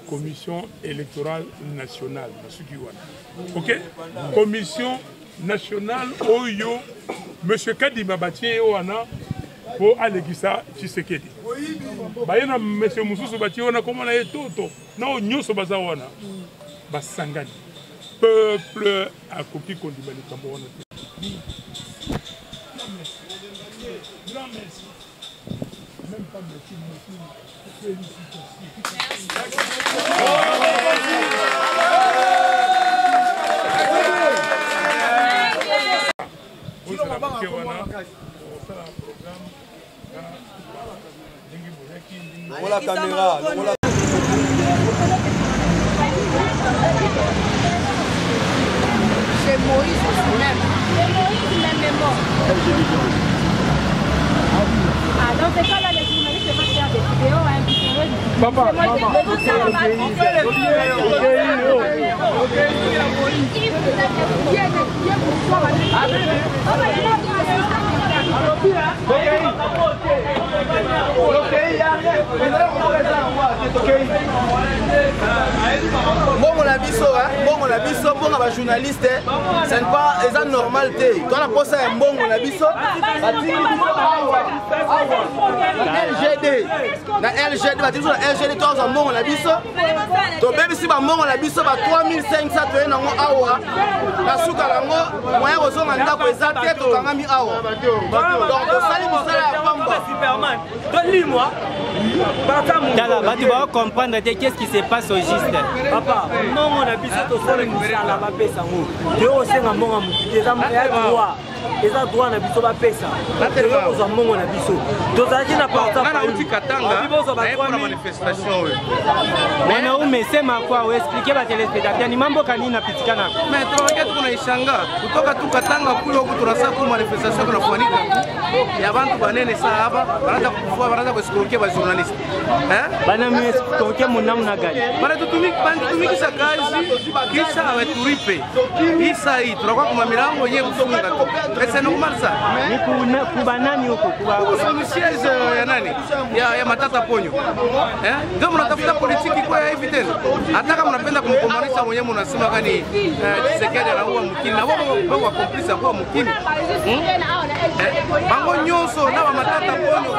commission électorale nationale nasuki wana ok commission nationale oyo monsieur Kadima batie wana po alekisa Tshisekedi bayena monsieur Mususu batie wana komona ye toto na nyonso baza wana basangani peuple a copié kondima likambo wana grand merci même pas merci la caméra. C'est Moïse même. C'est Moïse même est mort. Ah, dans ce cas-là, les journalistes ne vont pas faire des vidéos, hein, Papa, Bon la biso, bon la biso, bon la journaliste, c'est pas normal té. Quand la poste est bon la biso, LGD, na LGD, la LGD toi en bon la biso. To bébé si ba bon la biso ba 3500 to na ngo awa. Na suka la ngo moyen ozo manda ko ezate to kanga mi awa. Donc sali musala ya pamba Superman. Donne-lui-moi. Tala, tu vas comprendre qu'est-ce qui se passe au juste. Papa, non on a biso to sala musala ba pesa ngo. Yo senga monga mu. Des amours droit. eza droit na biso bapesa kozwa mbongo na biso tozalaki na mwanaume sema kwa uexplike batelespectateur ni mambo kanini napitikana mais tunaongea tuko na ishanga kutoka tu Katanga kule huko tunasaka ku manifestation kunafanyika ya bantu banene sana hapa banaanza kufua banaanza kuescroquer ba journalist bana mescroquer munamna gani bana tutumikisha kazi kisha aweturipe isa hii tunakuwa kwa milango yenyewe kufunga tu pesa normal sana ni kubanani huko kwa msiezi ya nani ya Matata Ponyo ndio mnatafuta politiki kwa hivi tena hata kama mnapenda kumkomanisha mwenyewe mnasema gani Tshisekedi anaua mkini na wao wa complice kwa mkini bango nyoso na Matata Ponyo